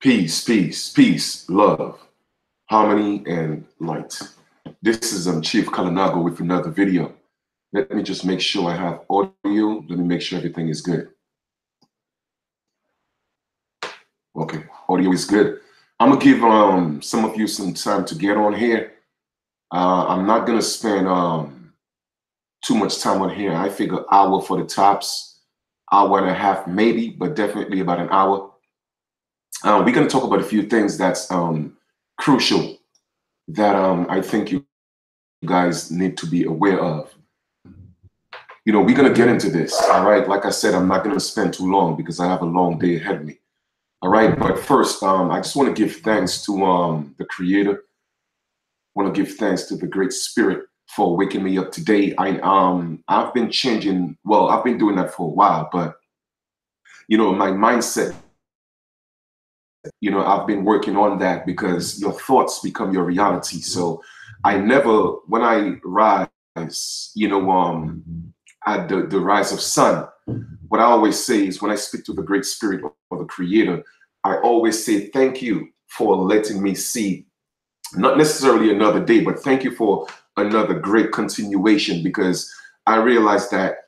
Peace, peace, peace, love, harmony, and light. This is Chief Kalanago with another video. Let me just make sure I have audio. Let me make sure everything is good. Okay, audio is good. I'm gonna give some of you some time to get on here. I'm not gonna spend too much time on here. I figure hour for the tops, hour and a half maybe, but definitely about an hour. We're gonna talk about a few things that's crucial that I think you guys need to be aware of. You know, we're going to get into this, all right? Like I said, I'm not going to spend too long because I have a long day ahead of me, all right? But first, I just want to give thanks to the Creator. I want to give thanks to the Great Spirit for waking me up today. I've been changing, well, I've been doing that for a while, but, you know, my mindset, you know, I've been working on that because your thoughts become your reality. So I never, when I rise, you know, at the rise of sun, what I always say is when I speak to the Great Spirit or the Creator, I always say thank you for letting me see, not necessarily another day, but thank you for another great continuation, because I realize that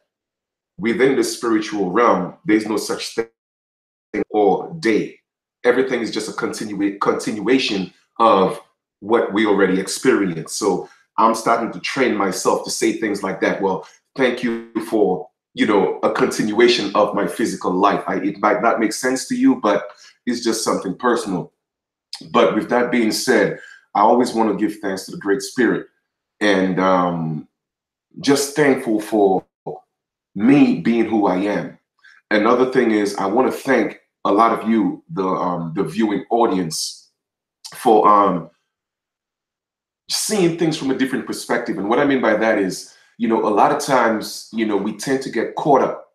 within the spiritual realm, there's no such thing or day. Everything is just a continuation of what we already experienced. So I'm starting to train myself to say things like that. Well, thank you for, you know, a continuation of my physical life. It might not make sense to you, but it's just something personal. But with that being said, I always want to give thanks to the Great Spirit, and just thankful for me being who I am. Another thing is I want to thank a lot of you, the viewing audience, for seeing things from a different perspective. And what I mean by that is, you know, a lot of times, you know, we tend to get caught up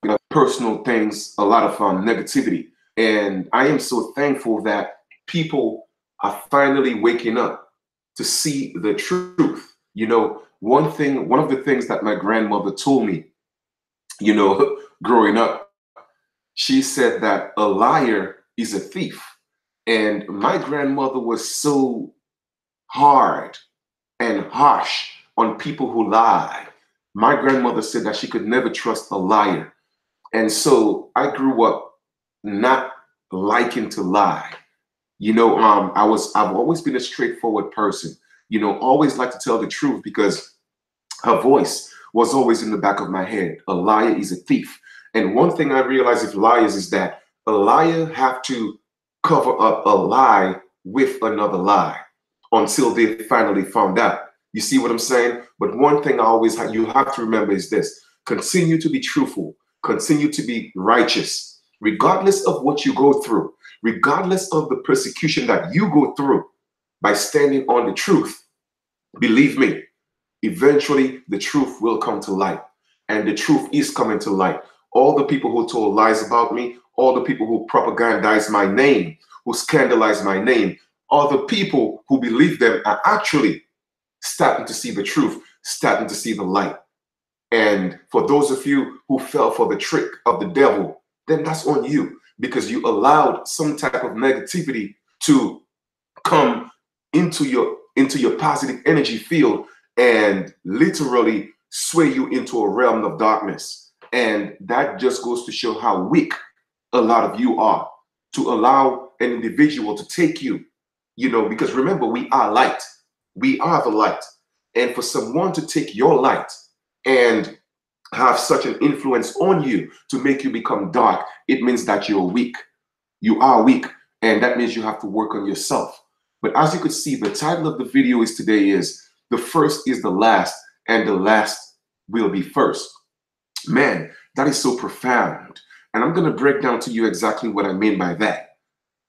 in personal things, a lot of negativity. And I am so thankful that people are finally waking up to see the truth. You know, one of the things that my grandmother told me, you know, growing up, she said that a liar is a thief. And my grandmother was so hard and harsh on people who lie. My grandmother said that she could never trust a liar. And so I grew up not liking to lie. You know, I've always been a straightforward person, you know, always like to tell the truth, because her voice was always in the back of my head. A liar is a thief. And one thing I realized with liars is that a liar have to cover up a lie with another lie until they finally found out. You see what I'm saying? But one thing you have to remember is this: continue to be truthful, continue to be righteous, regardless of what you go through, regardless of the persecution that you go through. By standing on the truth, believe me, eventually the truth will come to light, and the truth is coming to light. All the people who told lies about me, all the people who propagandized my name, who scandalized my name, all the people who believe them are actually starting to see the truth, starting to see the light. And for those of you who fell for the trick of the devil, then that's on you, because you allowed some type of negativity to come into your positive energy field and literally sway you into a realm of darkness. And that just goes to show how weak a lot of you are, to allow an individual to take you, you know, because remember, we are light. We are the light. And for someone to take your light and have such an influence on you to make you become dark, it means that you're weak. You are weak. And that means you have to work on yourself. But as you could see, the title of the video today is "The First is the Last, and the Last will be First." Man, that is so profound. And I'm going to break down to you exactly what I mean by that.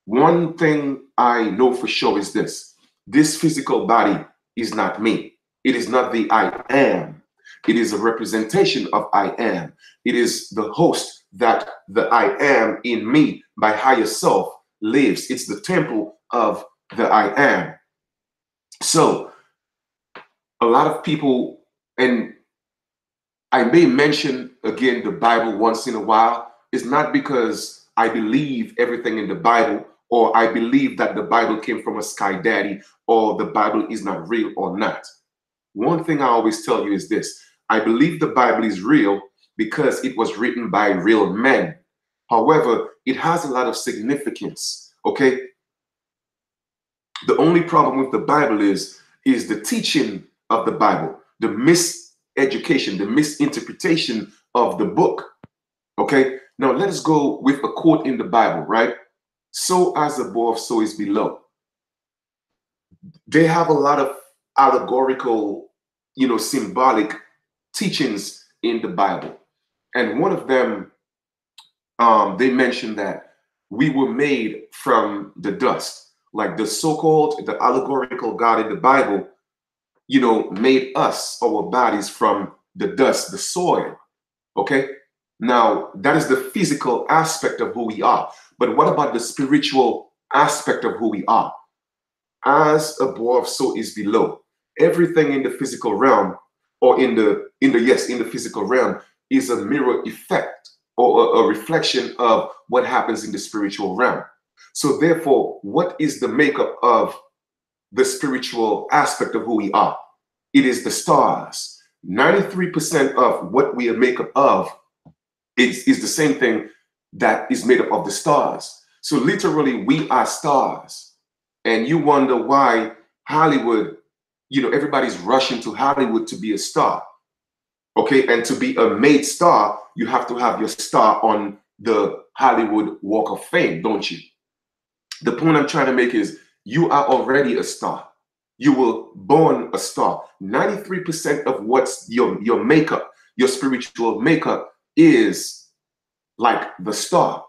One thing I know for sure is this: this physical body is not me. It is not the I am. It is a representation of I am. It is the host that the I am in me, my higher self, lives. It's the temple of the I am. So a lot of people, and I may mention again the Bible once in a while, is not because I believe everything in the Bible, or I believe that the Bible came from a sky daddy, or the Bible is not real or not. One thing I always tell you is this: I believe the Bible is real because it was written by real men. However, it has a lot of significance. Okay. The only problem with the Bible is the teaching of the Bible, the miseducation, the misinterpretation of the book. Okay. Now let us go with a quote in the Bible, right? So as above, so is below. They have a lot of allegorical, symbolic teachings in the Bible. And one of them, they mentioned that we were made from the dust. Like the so-called, the allegorical God in the Bible, made us, our bodies, from the dust, the soil. Okay. Now, that is the physical aspect of who we are. But what about the spiritual aspect of who we are? As above, so is below. Everything in the physical realm, or in the physical realm, is a mirror effect, or a reflection of what happens in the spiritual realm. So therefore, what is the makeup of the spiritual aspect of who we are? It is the stars. 93% of what we are made up of is the same thing that is made up of the stars. So literally, we are stars. And you wonder why Hollywood, everybody's rushing to Hollywood to be a star. Okay. And to be a made star, you have to have your star on the Hollywood Walk of Fame, don't you? The point I'm trying to make is you are already a star. You were born a star. 93% of what's your makeup, your spiritual makeup, is like the star.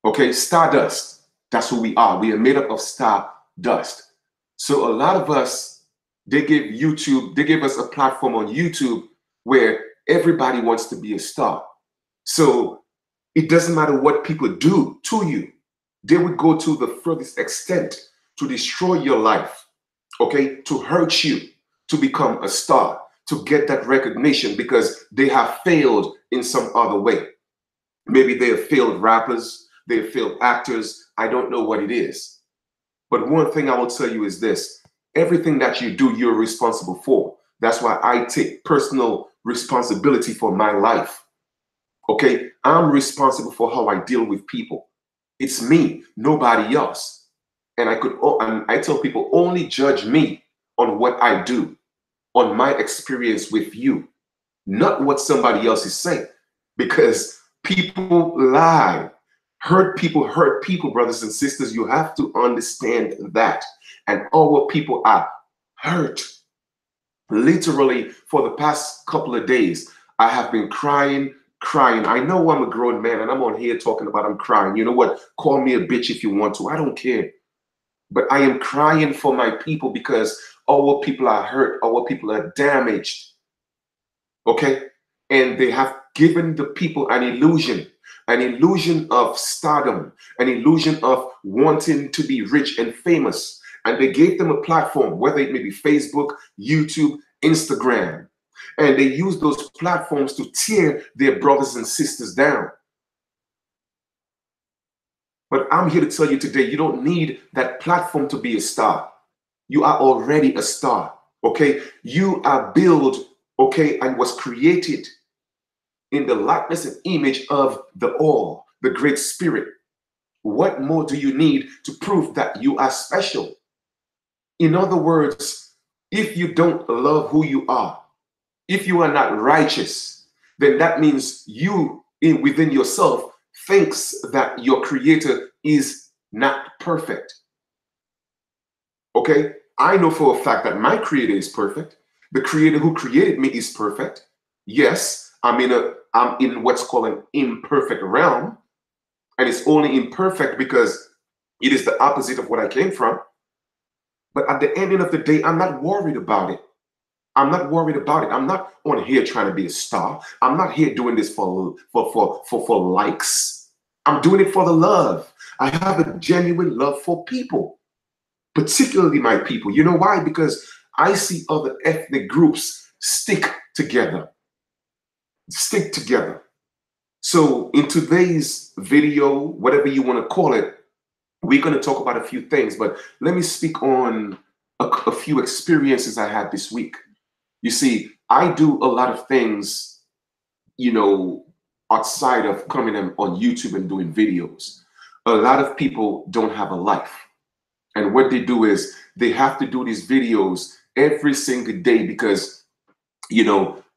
Okay, stardust. That's who we are. We are made up of stardust. So a lot of us, they give us a platform on YouTube where everybody wants to be a star. So it doesn't matter what people do to you. They would go to the furthest extent to destroy your life, okay, to hurt you, to become a star, to get that recognition because they have failed in some other way. Maybe they have failed rappers, they have failed actors. I don't know what it is. But one thing I will tell you is this: everything that you do, you're responsible for. That's why I take personal responsibility for my life. Okay, I'm responsible for how I deal with people. It's me, nobody else. And I tell people, only judge me on what I do, on my experience with you, not what somebody else is saying. Because people lie. Hurt people, brothers and sisters. You have to understand that. And our people are hurt. Literally, for the past couple of days, I have been crying. I know I'm a grown man and I'm on here talking about I'm crying. You know what? Call me a bitch if you want to. I don't care. But I am crying for my people because our people are hurt. Our people are damaged. Okay? And they have given the people an illusion of stardom, an illusion of wanting to be rich and famous. And they gave them a platform, whether it may be Facebook, YouTube, Instagram. And they use those platforms to tear their brothers and sisters down. But I'm here to tell you today, you don't need that platform to be a star. You are already a star, okay? You are built, okay, and was created in the likeness and image of the All, the Great Spirit. What more do you need to prove that you are special? In other words, if you don't love who you are, if you are not righteous, then that means you within yourself thinks that your creator is not perfect. Okay? I know for a fact that my creator is perfect. The creator who created me is perfect. Yes, I'm in what's called an imperfect realm. And it's only imperfect because it is the opposite of what I came from. But at the ending of the day, I'm not worried about it. I'm not worried about it. I'm not on here trying to be a star. I'm not here doing this for likes. I'm doing it for the love. I have a genuine love for people, particularly my people. You know why? Because I see other ethnic groups stick together. Stick together. So in today's video, whatever you want to call it, we're going to talk about a few things, but let me speak on a few experiences I had this week. You see, I do a lot of things, you know, outside of coming on YouTube and doing videos. A lot of people don't have a life. And what they do is they have to do these videos every single day because,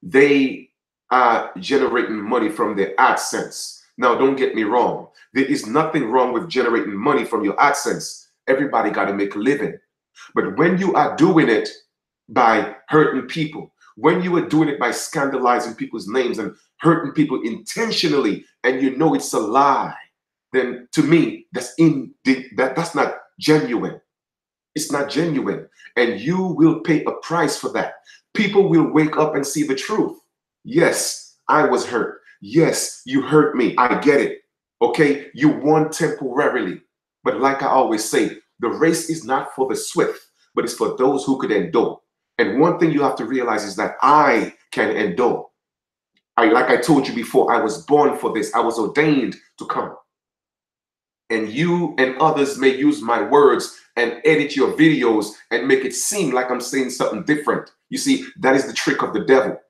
they are generating money from their AdSense. Now, don't get me wrong. There is nothing wrong with generating money from your AdSense. Everybody got to make a living. But when you are doing it by hurting people, when you are doing it by scandalizing people's names and hurting people intentionally, and you know it's a lie, then to me, that's not genuine. It's not genuine. And you will pay a price for that. People will wake up and see the truth. Yes, I was hurt. Yes, you hurt me. I get it. Okay, you won temporarily. But like I always say, the race is not for the swift, but it's for those who could endure. And one thing you have to realize is that I can endure. Like I told you before, I was born for this. I was ordained to come. And you and others may use my words and edit your videos and make it seem like I'm saying something different. You see, that is the trick of the devil.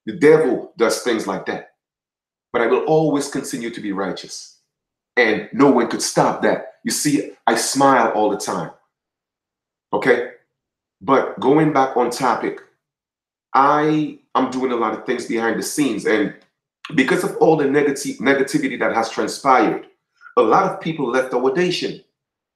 The devil does things like that. But I will always continue to be righteous. And no one could stop that. You see, I smile all the time. Okay? But going back on topic, I am doing a lot of things behind the scenes. And because of all the negativity that has transpired, a lot of people left our nation.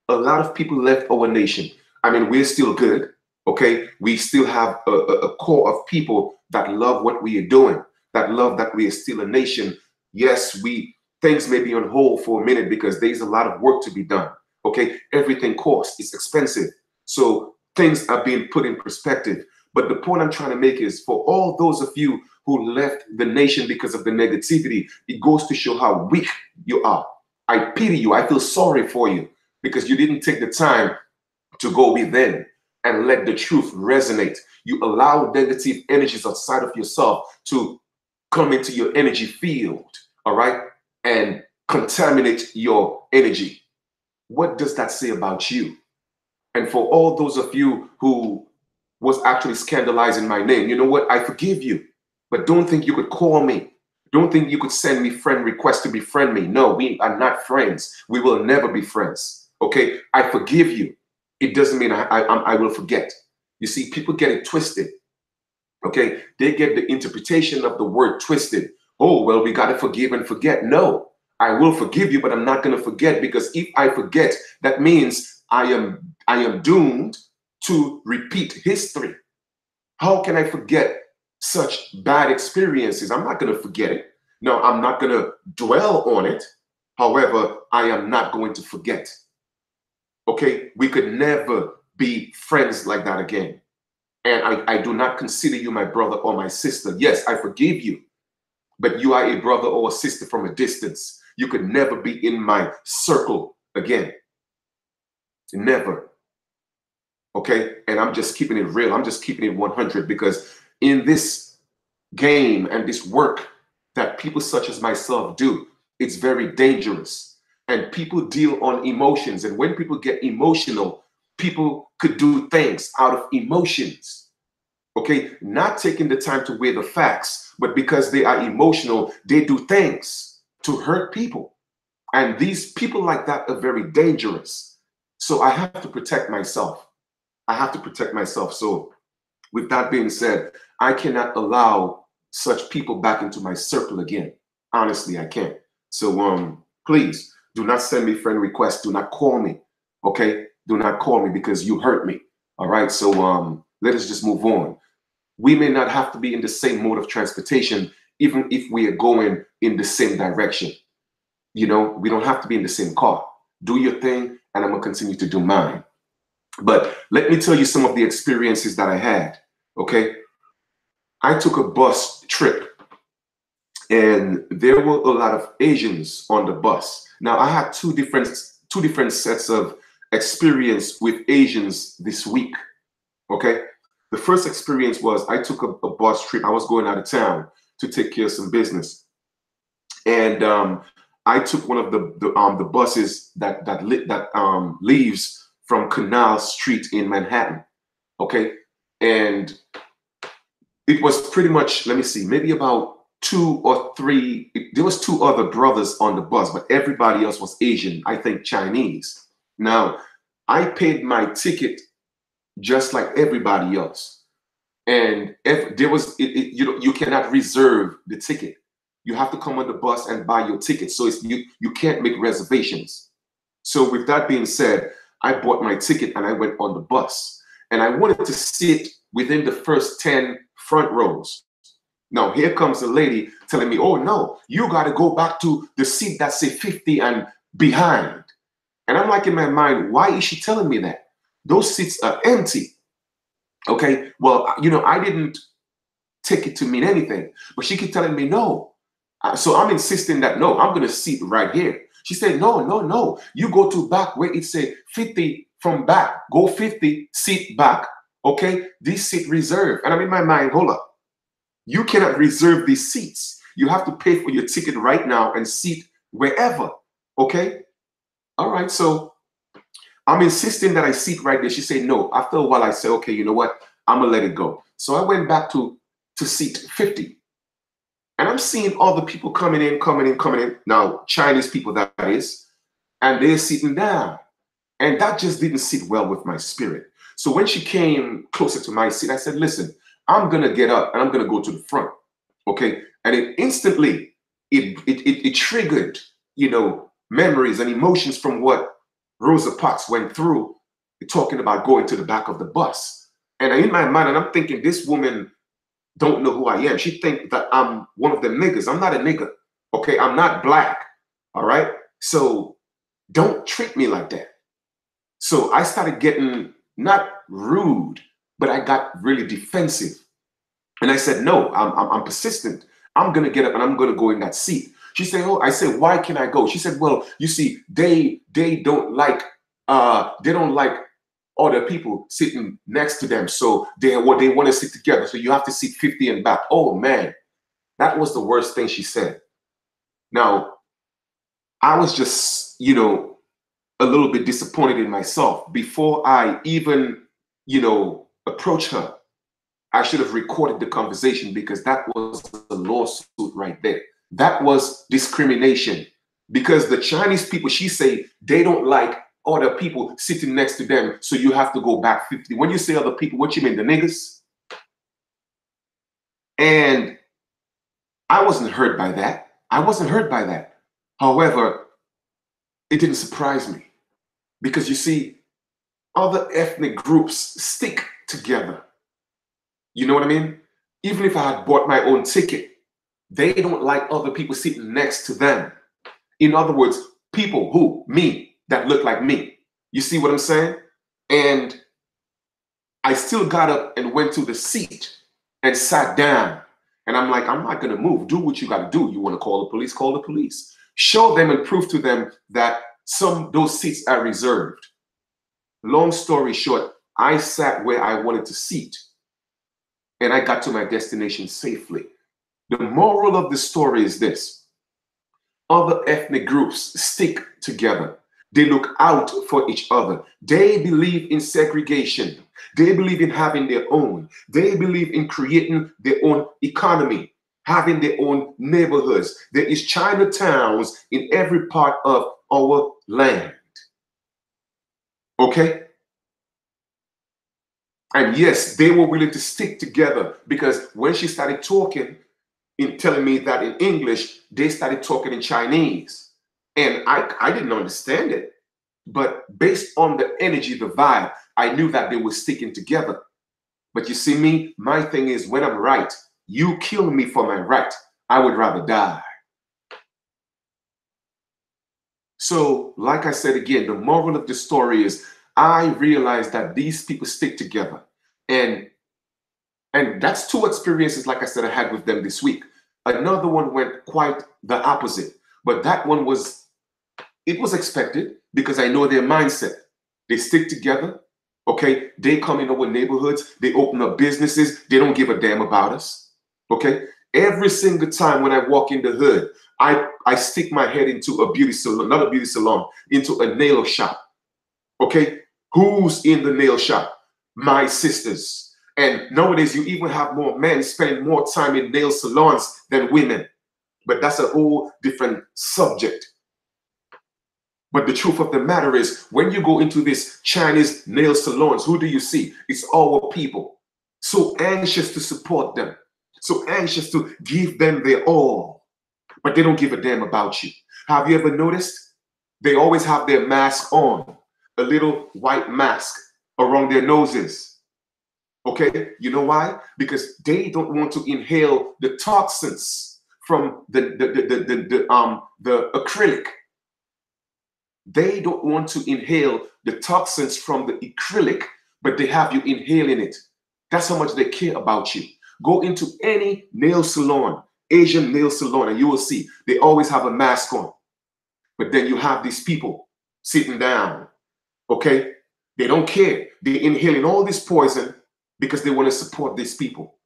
A lot of people left our nation. I mean, we're still good, okay? We still have a core of people that love what we are doing, that love that we are still a nation. Yes, things may be on hold for a minute because there's a lot of work to be done, okay? Everything costs, it's expensive. So things are being put in perspective. But the point I'm trying to make is for all those of you who left the nation because of the negativity, it goes to show how weak you are. I pity you. I feel sorry for you because you didn't take the time to go within and let the truth resonate. You allow negative energies outside of yourself to come into your energy field, all right, and contaminate your energy. What does that say about you? And for all those of you who was actually scandalizing my name, you know what? I forgive you, but don't think you could call me. Don't think you could send me friend requests to befriend me. No, we are not friends. We will never be friends. Okay, I forgive you. It doesn't mean I will forget. You see, people get it twisted. Okay, they get the interpretation of the word twisted. Oh, well, we got to forgive and forget. No, I will forgive you, but I'm not going to forget, because if I forget, that means I am doomed to repeat history. How can I forget such bad experiences? I'm not going to forget it. No, I'm not going to dwell on it. However, I am not going to forget. Okay, we could never be friends like that again. And I do not consider you my brother or my sister. Yes, I forgive you, but you are a brother or a sister from a distance. You could never be in my circle again. Never. Okay, and I'm just keeping it real. I'm just keeping it 100, because in this game and this work that people such as myself do, it's very dangerous. And people deal on emotions. And when people get emotional, people could do things out of emotions. Okay, not taking the time to weigh the facts, but because they are emotional, they do things to hurt people. And these people like that are very dangerous. So I have to protect myself. I have to protect myself. So with that being said, I cannot allow such people back into my circle again. Honestly, I can't. So please do not send me friend requests. Do not call me. Okay? Do not call me because you hurt me. All right. So let us just move on. We may not have to be in the same mode of transportation, even if we are going in the same direction. You know, we don't have to be in the same car. Do your thing, and I'm gonna continue to do mine. But let me tell you some of the experiences that I had. Okay, I took a bus trip, and there were a lot of Asians on the bus. Now, I had two different sets of experience with Asians this week. Okay, the first experience was I took a bus trip. I was going out of town to take care of some business, And I took one of the buses that leaves from Canal Street in Manhattan. Okay, and it was pretty much, let me see, maybe about two or three. There was two other brothers on the bus, but everybody else was Asian. I think Chinese. Now, I paid my ticket just like everybody else, and if there was, you cannot reserve the ticket. You have to come on the bus and buy your ticket. So you can't make reservations. So with that being said, I bought my ticket and I went on the bus. And I wanted to sit within the first 10 front rows. Now here comes a lady telling me, oh no, you got to go back to the seat that say 50 and behind. And I'm like in my mind, why is she telling me that? Those seats are empty. Okay, well, I didn't take it to mean anything, but she kept telling me no. So I'm insisting that no, I'm going to sit right here. She said, no, no, no. You go to back where it say 50 from back. Go 50, sit back. Okay, this seat reserved. And I'm in my mind, hold up. You cannot reserve these seats. You have to pay for your ticket right now and sit wherever. Okay, all right. So I'm insisting that I sit right there. She said no. After a while, I said, okay, you know what? I'm going to let it go. So I went back to seat 50. And I'm seeing all the people coming in. Now, Chinese people, that is. And they're sitting down. And that just didn't sit well with my spirit. So when she came closer to my seat, I said, listen, I'm going to get up and I'm going to go to the front. Okay. And it instantly, it triggered, memories and emotions from what Rosa Parks went through, talking about going to the back of the bus. And in my mind, and I'm thinking, this woman don't know who I am. She think that I'm one of them niggas. I'm not a nigga. Okay, I'm not black. All right. So don't treat me like that. So I started getting not rude, but I got really defensive. And I said, no, I'm persistent. I'm gonna get up and I'm gonna go in that seat. She said, oh, I said, why can I go? She said, well, you see, they don't like other people sitting next to them. So they want to sit together. So you have to sit 50 and back. Oh man, that was the worst thing she said. Now, I was just, a little bit disappointed in myself. Before I even, approach her, I should have recorded the conversation, because that was a lawsuit right there. That was discrimination, because the Chinese people, she say, they don't like other people sitting next to them, so you have to go back 50. When you say other people, what you mean, the niggas? And I wasn't hurt by that. However, it didn't surprise me, because you see, other ethnic groups stick together. You know what I mean? Even if I had bought my own ticket, they don't like other people sitting next to them. In other words, people me, that look like me. You see what I'm saying? And I still got up and went to the seat and sat down. And I'm like, I'm not going to move. Do what you got to do. You want to call the police? Call the police. Show them and prove to them that those seats are reserved. Long story short, I sat where I wanted to sit, and I got to my destination safely. The moral of the story is this: other ethnic groups stick together. They look out for each other. They believe in segregation. They believe in having their own. They believe in creating their own economy, having their own neighborhoods. There is Chinatowns in every part of our land. Okay? And yes, they were willing to stick together, because when she started talking, in telling me that in English, they started talking in Chinese. And I didn't understand it. But based on the energy, the vibe, I knew that they were sticking together. But you see me, my thing is, when I'm right, you kill me for my right. I would rather die. So, like I said again, the moral of the story is, I realized that these people stick together. And that's two experiences, like I said, I had with them this week. Another one went quite the opposite. But that one was expected, because I know their mindset. They stick together. Okay, they come in our neighborhoods, they open up businesses, they don't give a damn about us. Okay, every single time when I walk in the hood, I stick my head into a beauty salon, not a beauty salon, into a nail shop. Okay? Who's in the nail shop? My sisters. And nowadays, you even have more men spending more time in nail salons than women. But that's a whole different subject. But the truth of the matter is, when you go into this Chinese nail salons, who do you see? It's our people. So anxious to support them. So anxious to give them their all. But they don't give a damn about you. Have you ever noticed? They always have their mask on. A little white mask around their noses. Okay? You know why? Because they don't want to inhale the toxins from the acrylic. They don't want to inhale the toxins from the acrylic, but they have you inhaling it. That's how much they care about you. Go into any nail salon, Asian nail salon, and you will see they always have a mask on. But then you have these people sitting down, okay? They don't care. They're inhaling all this poison because they want to support these people.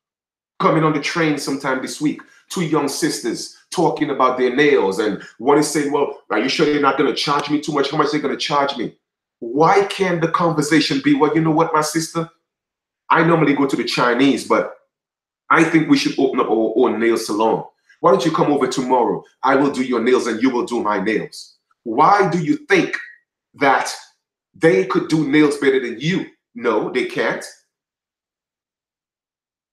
Coming on the train sometime this week, two young sisters talking about their nails, and one is saying, well, are you sure you're not going to charge me too much? How much are they going to charge me? Why can't the conversation be, well, you know what, my sister? I normally go to the Chinese, but I think we should open up our own nail salon. Why don't you come over tomorrow? I will do your nails and you will do my nails. Why do you think that they could do nails better than you? No, they can't.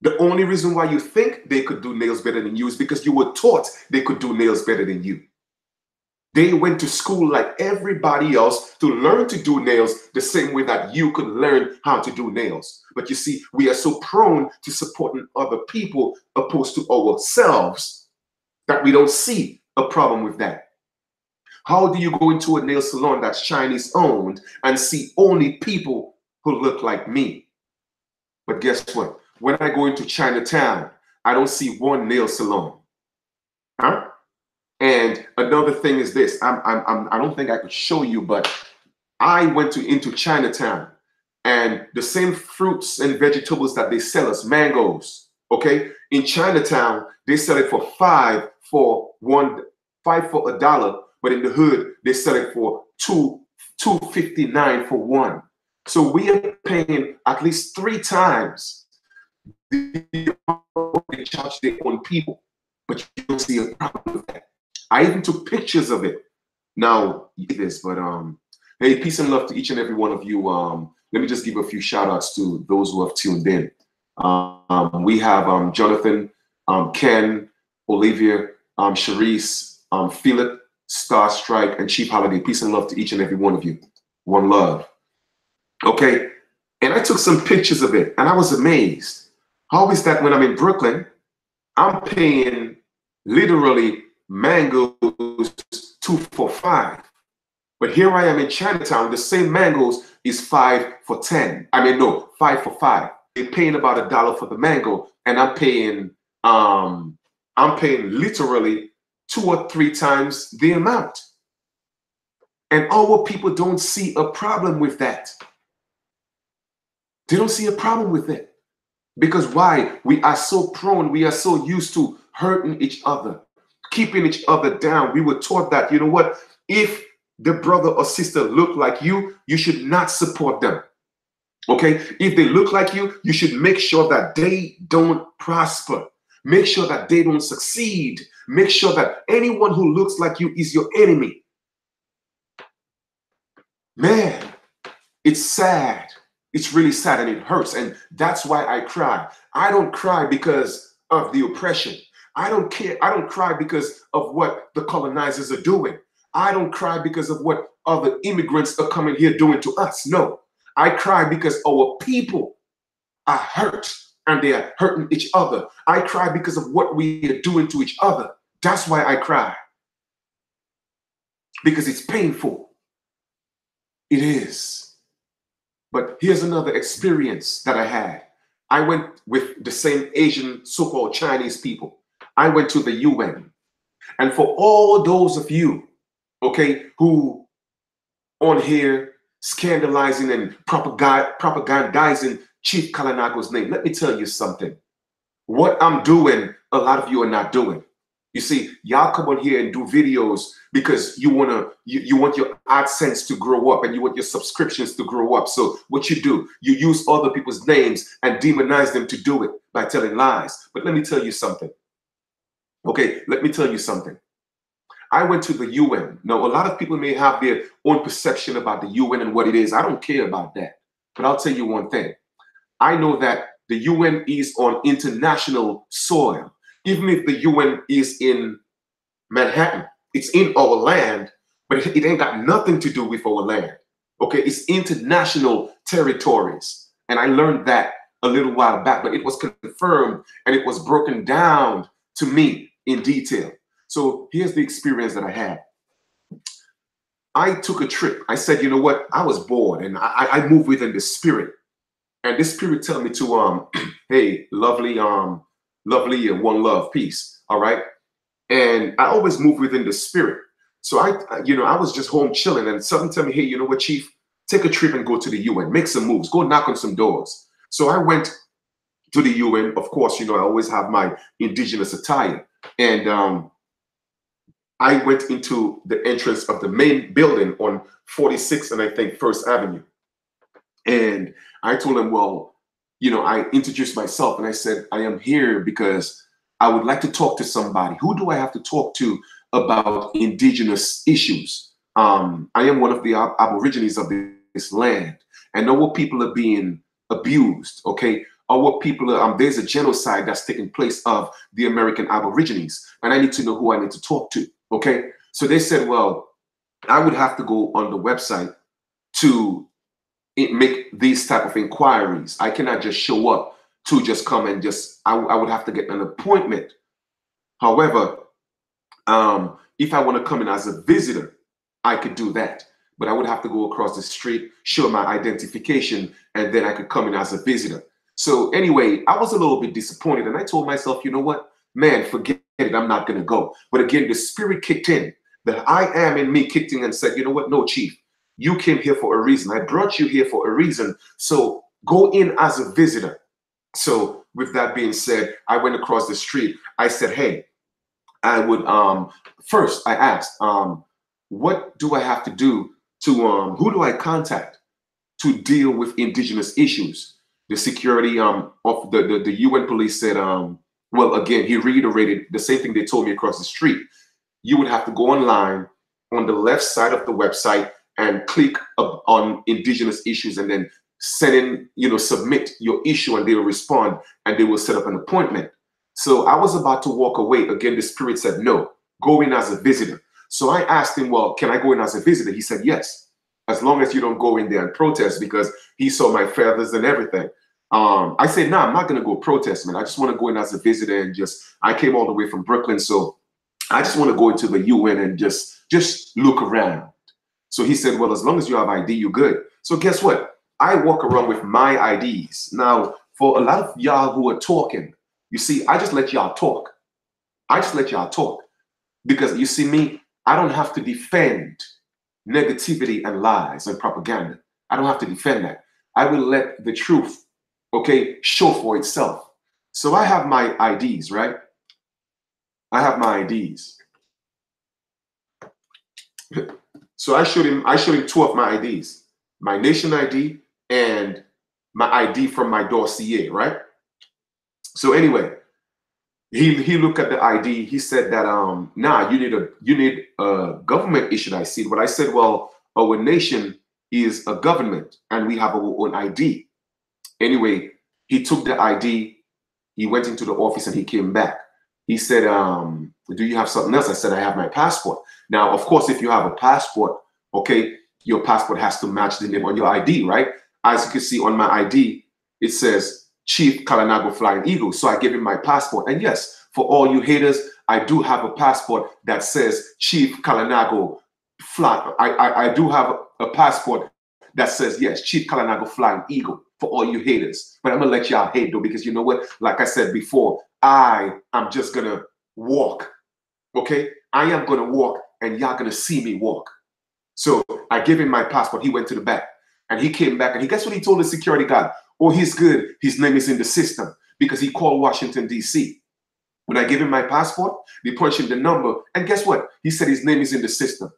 The only reason why you think they could do nails better than you is because you were taught they could do nails better than you. They went to school like everybody else to learn to do nails the same way that you could learn how to do nails. But you see, we are so prone to supporting other people opposed to ourselves that we don't see a problem with that. How do you go into a nail salon that's Chinese owned and see only people who look like me? But guess what? When I go into Chinatown, I don't see one nail salon. Huh? And another thing is this. I don't think I could show you, but I went into Chinatown, and the same fruits and vegetables that they sell us, mangoes, okay? In Chinatown, they sell it for $5 for $1, but in the hood, they sell it for $2.59 for one. So we are paying at least 3 times they charge their own people, but you don't see a problem with that. I even took pictures of it. Now, this, but hey, peace and love to each and every one of you. Let me just give a few shout outs to those who have tuned in. We have Jonathan, Ken, Olivia, Sharice, Philip, Star Strike, and Chief Holiday. Peace and love to each and every one of you. One love. Okay, and I took some pictures of it, and I was amazed. How is that when I'm in Brooklyn, I'm paying literally mangoes 2 for $5. But here I am in Chinatown, the same mangoes is 5 for $10. I mean, no, 5 for $5. They're paying about $1 for the mango, and I'm paying literally 2 or 3 times the amount. And our people don't see a problem with that. They don't see a problem with it. Because why? We are so prone, we are so used to hurting each other, keeping each other down. We were taught that, you know what? If the brother or sister look like you, you should not support them. Okay? If they look like you, you should make sure that they don't prosper. Make sure that they don't succeed. Make sure that anyone who looks like you is your enemy. Man, it's sad. It's really sad and it hurts. And that's why I cry. I don't cry because of the oppression. I don't care. I don't cry because of what the colonizers are doing. I don't cry because of what other immigrants are coming here doing to us. No, I cry because our people are hurt and they are hurting each other. I cry because of what we are doing to each other. That's why I cry. Because it's painful. It is. But here's another experience that I had. I went with the same Asian so-called Chinese people. I went to the UN. And for all those of you, okay, who on here scandalizing and propagandizing Chief Kalanago's name, let me tell you something. What I'm doing, a lot of you are not doing. You see, y'all come on here and do videos because you want your AdSense to grow up and you want your subscriptions to grow up. So what you do, you use other people's names and demonize them to do it by telling lies. But let me tell you something. Okay, let me tell you something. I went to the UN. Now, a lot of people may have their own perception about the UN and what it is. I don't care about that. But I'll tell you one thing. I know that the UN is on international soil. Even if the UN is in Manhattan, it's in our land, but it ain't got nothing to do with our land. Okay, it's international territories. And I learned that a little while back, but it was confirmed and it was broken down to me in detail. So here's the experience that I had. I took a trip. I said, you know what? I was bored and I moved within the spirit. And this spirit tell me to hey, lovely, lovely and one love, peace. All right. And I always move within the spirit. So I was just home chilling and something tell me, hey, you know what, Chief? Take a trip and go to the UN, make some moves, go knock on some doors. So I went to the UN. Of course, I always have my indigenous attire. And I went into the entrance of the main building on 46th and I think First Avenue. And I told him, well, I introduced myself and I said, I am here because I would like to talk to somebody. Who do I have to talk to about indigenous issues? I am one of the aborigines of this land. And our people are being abused, okay? Our people are, there's a genocide that's taking place of the American aborigines. And I need to know who I need to talk to, okay? So they said, well, I would have to go on the website to make these type of inquiries. I cannot just show up to just come and I would have to get an appointment. However, if I want to come in as a visitor, I could do that. But I would have to go across the street, show my identification, and then I could come in as a visitor. So anyway, I was a little bit disappointed. And I told myself, you know what, man, forget it. I'm not going to go. But again, the spirit kicked in. The I am in me kicked in and said, you know what, no, Chief. You came here for a reason. I brought you here for a reason. So go in as a visitor. So with that being said, I went across the street. I said, hey, I would, first I asked, what do I have to do to, who do I contact to deal with indigenous issues? The security of the UN police said, well, again, he reiterated the same thing they told me across the street. You would have to go online on the left side of the website and click on indigenous issues and then send in, submit your issue and they will respond and they will set up an appointment. So I was about to walk away. Again, the spirit said, no, go in as a visitor. So I asked him, well, can I go in as a visitor? He said, yes, as long as you don't go in there and protest, because he saw my feathers and everything. I said, no, I'm not going to go protest, man. I just want to go in as a visitor and I came all the way from Brooklyn. So I just want to go into the UN and just look around. So he said, well, as long as you have ID, you're good. So guess what? I walk around with my IDs. Now, for a lot of y'all who are talking, you see, I just let y'all talk. I just let y'all talk. Because you see me, I don't have to defend negativity and lies and propaganda. I don't have to defend that. I will let the truth, okay, show for itself. So I have my IDs, right? I have my IDs. So I showed him two of my IDs, my nation ID and my ID from my dossier, right? So anyway, he looked at the ID. He said that nah, you need a government issued ID. But I said, well, our nation is a government and we have our own ID. Anyway, he took the ID. He went into the office and he came back. He said, do you have something else? I said, I have my passport. Now, of course, if you have a passport, okay, your passport has to match the name on your ID, right? As you can see on my ID, it says Chief Kalanago Flying Eagle. So I gave him my passport. And yes, for all you haters, I do have a passport that says Chief Kalanago Fly. I do have a passport that says, yes, Chief Kalanago Flying Eagle, for all you haters. But I'm going to let y'all hate, though, because you know what? Like I said before, I am just going to walk, okay? I am going to walk, and y'all going to see me walk. So I gave him my passport. He went to the back, and he came back, and he guess what he told the security guard? Oh, he's good. His name is in the system, because he called Washington, D.C. When I gave him my passport, they punched in the number, and guess what? He said his name is in the system.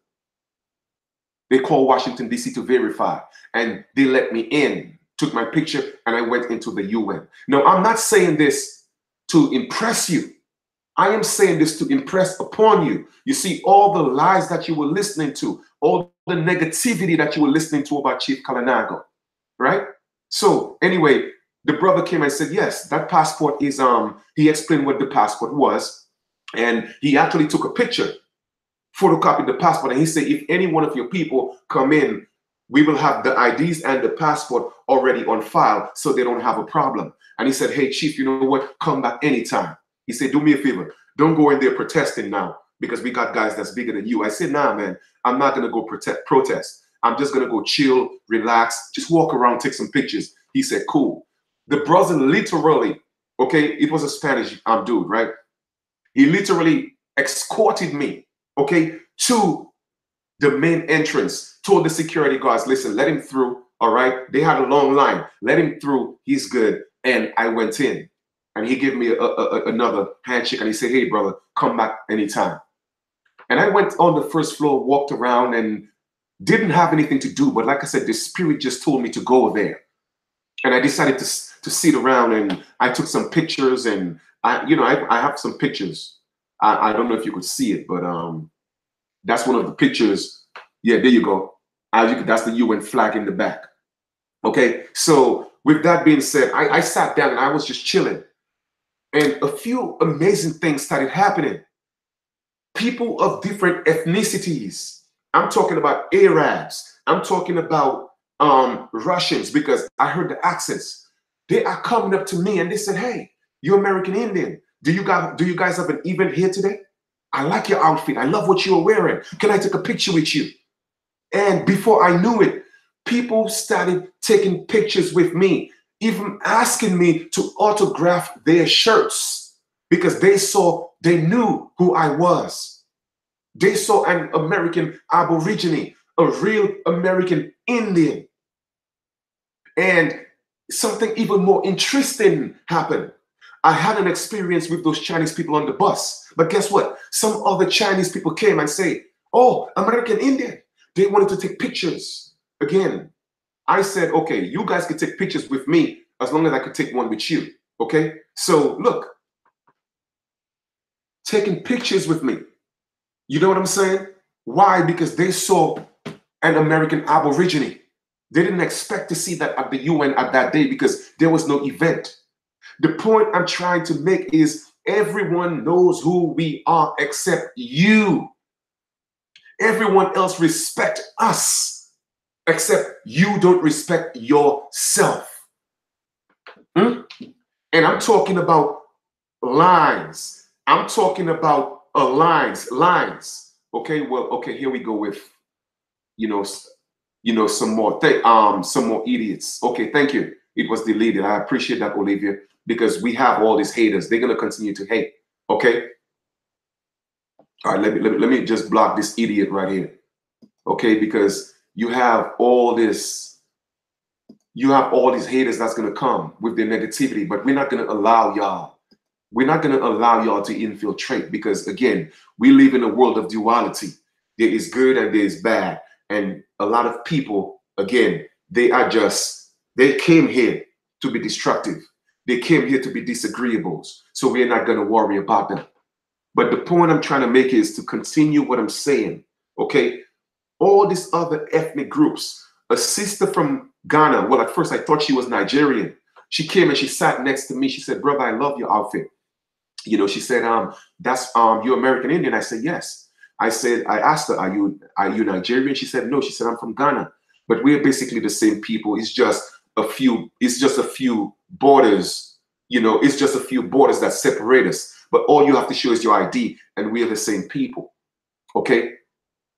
They called Washington, D.C. to verify, and they let me in, took my picture, and I went into the UN. Now, I'm not saying this to impress you. I am saying this to impress upon you. You see, all the lies that you were listening to, all the negativity that you were listening to about Chief Kalinago, right? So anyway, the brother came and said, yes, that passport is, he explained what the passport was, and he actually took a picture, photocopied the passport, and he said, if any one of your people come in, we will have the IDs and the passport already on file so they don't have a problem. And he said, hey, Chief, you know what? Come back anytime. He said, do me a favor. Don't go in there protesting now because we got guys that's bigger than you. I said, nah, man, I'm not going to go protest. I'm just going to go chill, relax, just walk around, take some pictures. He said, cool. The brother literally, okay, it was a Spanish dude, right? He literally escorted me, okay, to the main entrance, told the security guards, listen, let him through, all right? They had a long line. Let him through. He's good. And I went in. And he gave me another handshake, and he said, hey, brother, come back anytime. And I went on the first floor, walked around, and didn't have anything to do. But like I said, the spirit just told me to go there. And I decided to sit around, and I took some pictures, and I have some pictures. I don't know if you could see it, but that's one of the pictures. Yeah, there you go. That's the UN flag in the back. Okay, so with that being said, I sat down and I was just chilling. And a few amazing things started happening. People of different ethnicities. I'm talking about Arabs. I'm talking about Russians, because I heard the accents. They are coming up to me and they said, hey, you're American Indian. Do you guys have an event here today? I like your outfit. I love what you're wearing. Can I take a picture with you? And before I knew it, people started taking pictures with me, even asking me to autograph their shirts because they knew who I was. They saw an American Aborigine, a real American Indian. And something even more interesting happened. I had an experience with those Chinese people on the bus. But guess what? Some other Chinese people came and say, oh, American Indian. They wanted to take pictures. Again, I said, okay, you guys can take pictures with me as long as I could take one with you. Okay? So look, taking pictures with me. You know what I'm saying? Why? Because they saw an American Aborigine. They didn't expect to see that at the UN at that day because there was no event. The point I'm trying to make is everyone knows who we are except you. Everyone else respect us except you don't respect yourself. And I'm talking about lines. I'm talking about lines. Okay, well, okay, here we go with, some more idiots. Okay, thank you. It was deleted. I appreciate that, Olivia, because we have all these haters. They're gonna continue to hate. Okay. All right. Let me just block this idiot right here. Okay, because you have all these haters that's gonna come with their negativity, but we're not gonna allow y'all. We're not gonna allow y'all to infiltrate because again, we live in a world of duality. There is good and there is bad, and a lot of people, again, they came here to be destructive. They came here to be disagreeables. So we're not going to worry about them. But the point I'm trying to make is to continue what I'm saying. Okay. All these other ethnic groups, a sister from Ghana. Well, at first I thought she was Nigerian. She came and she sat next to me. She said, brother, I love your outfit. She said, that's you American Indian. I said, yes. I asked her, are you Nigerian? She said, no. She said, I'm from Ghana. But we're basically the same people. It's just a few borders, it's just a few borders that separate us. But all you have to show is your ID, and we're the same people. Okay.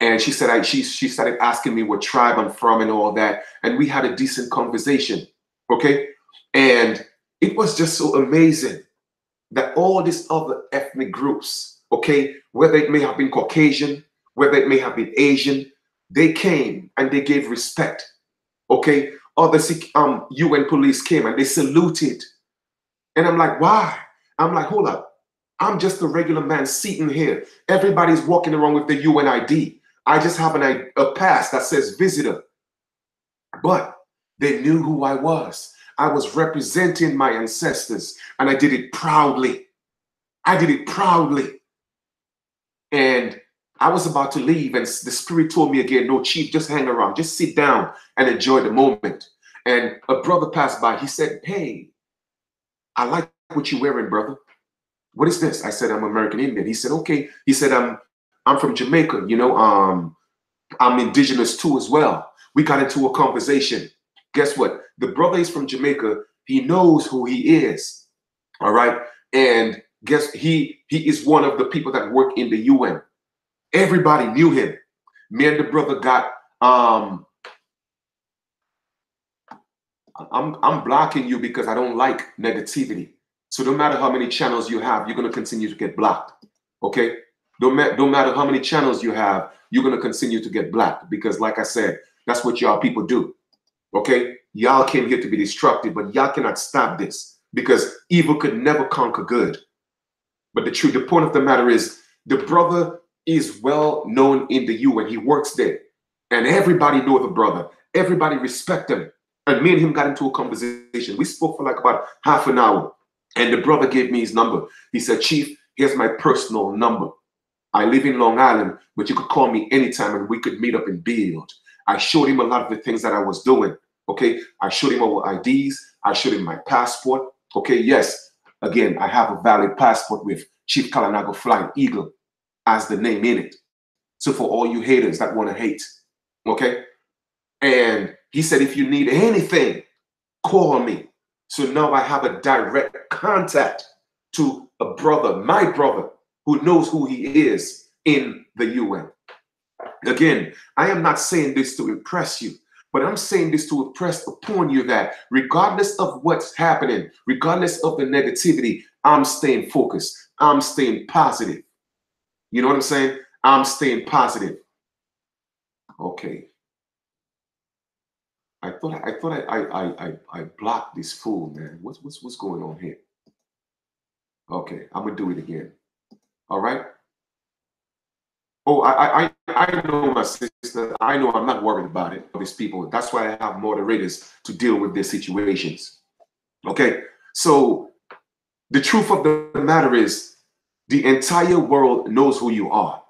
And she said, she started asking me what tribe I'm from and all that. And we had a decent conversation. Okay. And it was just so amazing that all these other ethnic groups, okay, whether it may have been Caucasian, whether it may have been Asian, they came and they gave respect. Okay. Other UN police came and they saluted. And I'm like, why? I'm like, hold up. I'm just a regular man sitting here. Everybody's walking around with the UNID. I just have a pass that says visitor. But they knew who I was. I was representing my ancestors, and I did it proudly. I did it proudly. And I was about to leave, and the spirit told me again, no, chief, just hang around, just sit down and enjoy the moment. And a brother passed by. He said, hey, I like what you're wearing, brother. What is this? I said, I'm American Indian. He said, okay. He said, I'm from Jamaica, you know, I'm indigenous too as well. We got into a conversation. Guess what? The brother is from Jamaica. He knows who he is. All right. And guess he is one of the people that work in the UN. Everybody knew him. Me and the brother got I'm blocking you because I don't like negativity. So no matter how many channels you have, you're going to continue to get blocked. Okay? Don't matter how many channels you have, you're going to continue to get blocked because, like I said, that's what y'all people do. Okay? Y'all came here to be destructive, but y'all cannot stop this because evil could never conquer good. But the point of the matter is, the brother is well known in the UN. He works there. And everybody know the brother. Everybody respect him. And me and him got into a conversation. We spoke for like about half an hour. And the brother gave me his number. He said, Chief, here's my personal number. I live in Long Island, but you could call me anytime and we could meet up and build. I showed him a lot of the things that I was doing. Okay. I showed him our IDs. I showed him my passport. Okay. Yes. Again, I have a valid passport with Chief Kalanago Flying Eagle as the name in it. So for all you haters that want to hate. Okay. And he said, if you need anything, call me. So now I have a direct contact to a brother, my brother, who knows who he is in the UN. Again, I am not saying this to impress you, but I'm saying this to impress upon you that regardless of what's happening, regardless of the negativity, I'm staying focused. I'm staying positive. You know what I'm saying? I'm staying positive. Okay. I thought I blocked this fool, man. What's going on here? Okay, I'm gonna do it again. All right. Oh, I know, my sister. I know I'm not worried about it. These people. That's why I have moderators to deal with their situations. Okay. So the truth of the matter is, the entire world knows who you are.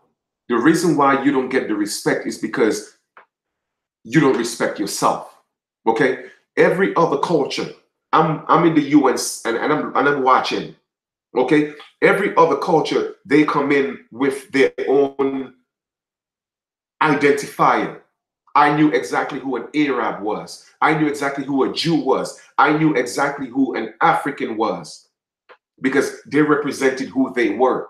The reason why you don't get the respect is because you don't respect yourself. Okay, every other culture. I'm in the US and I'm watching. Okay, every other culture, they come in with their own identifier. I knew exactly who an Arab was. I knew exactly who a Jew was. I knew exactly who an African was because they represented who they were.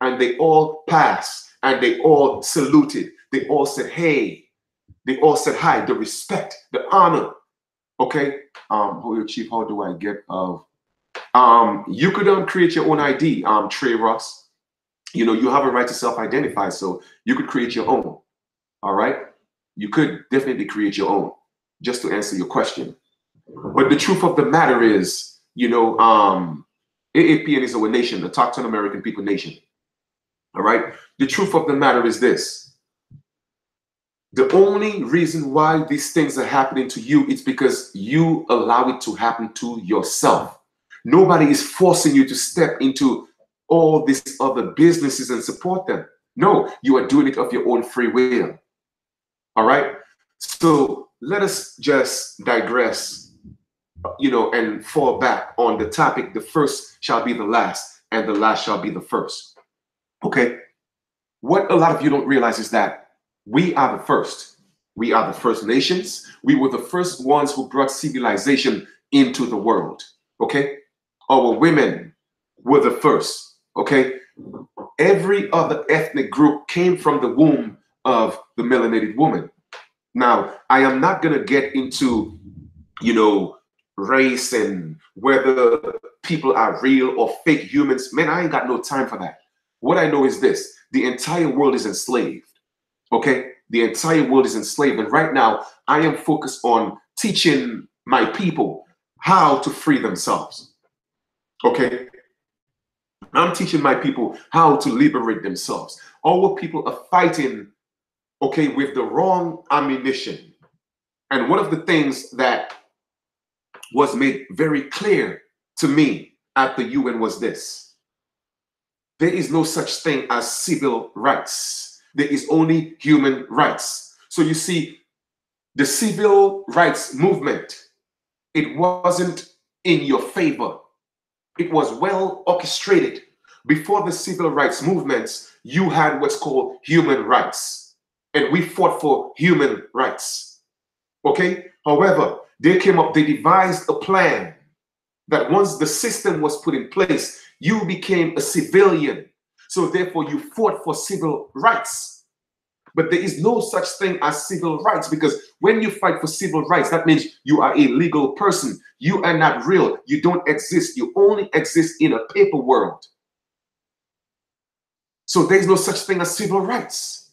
And they all passed and they all saluted. They all said, hey. They all said hi, the respect, the honor. Okay. Chief, how do I get of you could create your own ID, Trey Ross. You know, you have a right to self-identify, so you could create your own. All right. You could definitely create your own, just to answer your question. But the truth of the matter is, you know, AAPN is our nation, the Talk to an American People Nation. All right. The truth of the matter is this. The only reason why these things are happening to you is because you allow it to happen to yourself. Nobody is forcing you to step into all these other businesses and support them. No, you are doing it of your own free will. All right. So let us just digress, you know, and fall back on the topic. The first shall be the last, and the last shall be the first. Okay. What a lot of you don't realize is that we are the first. We are the first nations. We were the first ones who brought civilization into the world. Okay. Our women were the first. Okay. Every other ethnic group came from the womb of the melanated woman. Now, I am not going to get into, you know, race and whether people are real or fake humans. Man, I ain't got no time for that. What I know is this: the entire world is enslaved. Okay, the entire world is enslaved. And right now, I am focused on teaching my people how to free themselves. Okay, I'm teaching my people how to liberate themselves. Our people are fighting, okay, with the wrong ammunition. And one of the things that was made very clear to me at the UN was this: there is no such thing as civil rights. There is only human rights. So you see, the civil rights movement, it wasn't in your favor. It was well orchestrated. Before the civil rights movements, you had what's called human rights. And we fought for human rights. Okay? However, they devised a plan that once the system was put in place, you became a civilian. So therefore, you fought for civil rights. But there is no such thing as civil rights, because when you fight for civil rights, that means you are a legal person. You are not real. You don't exist. You only exist in a paper world. So there's no such thing as civil rights.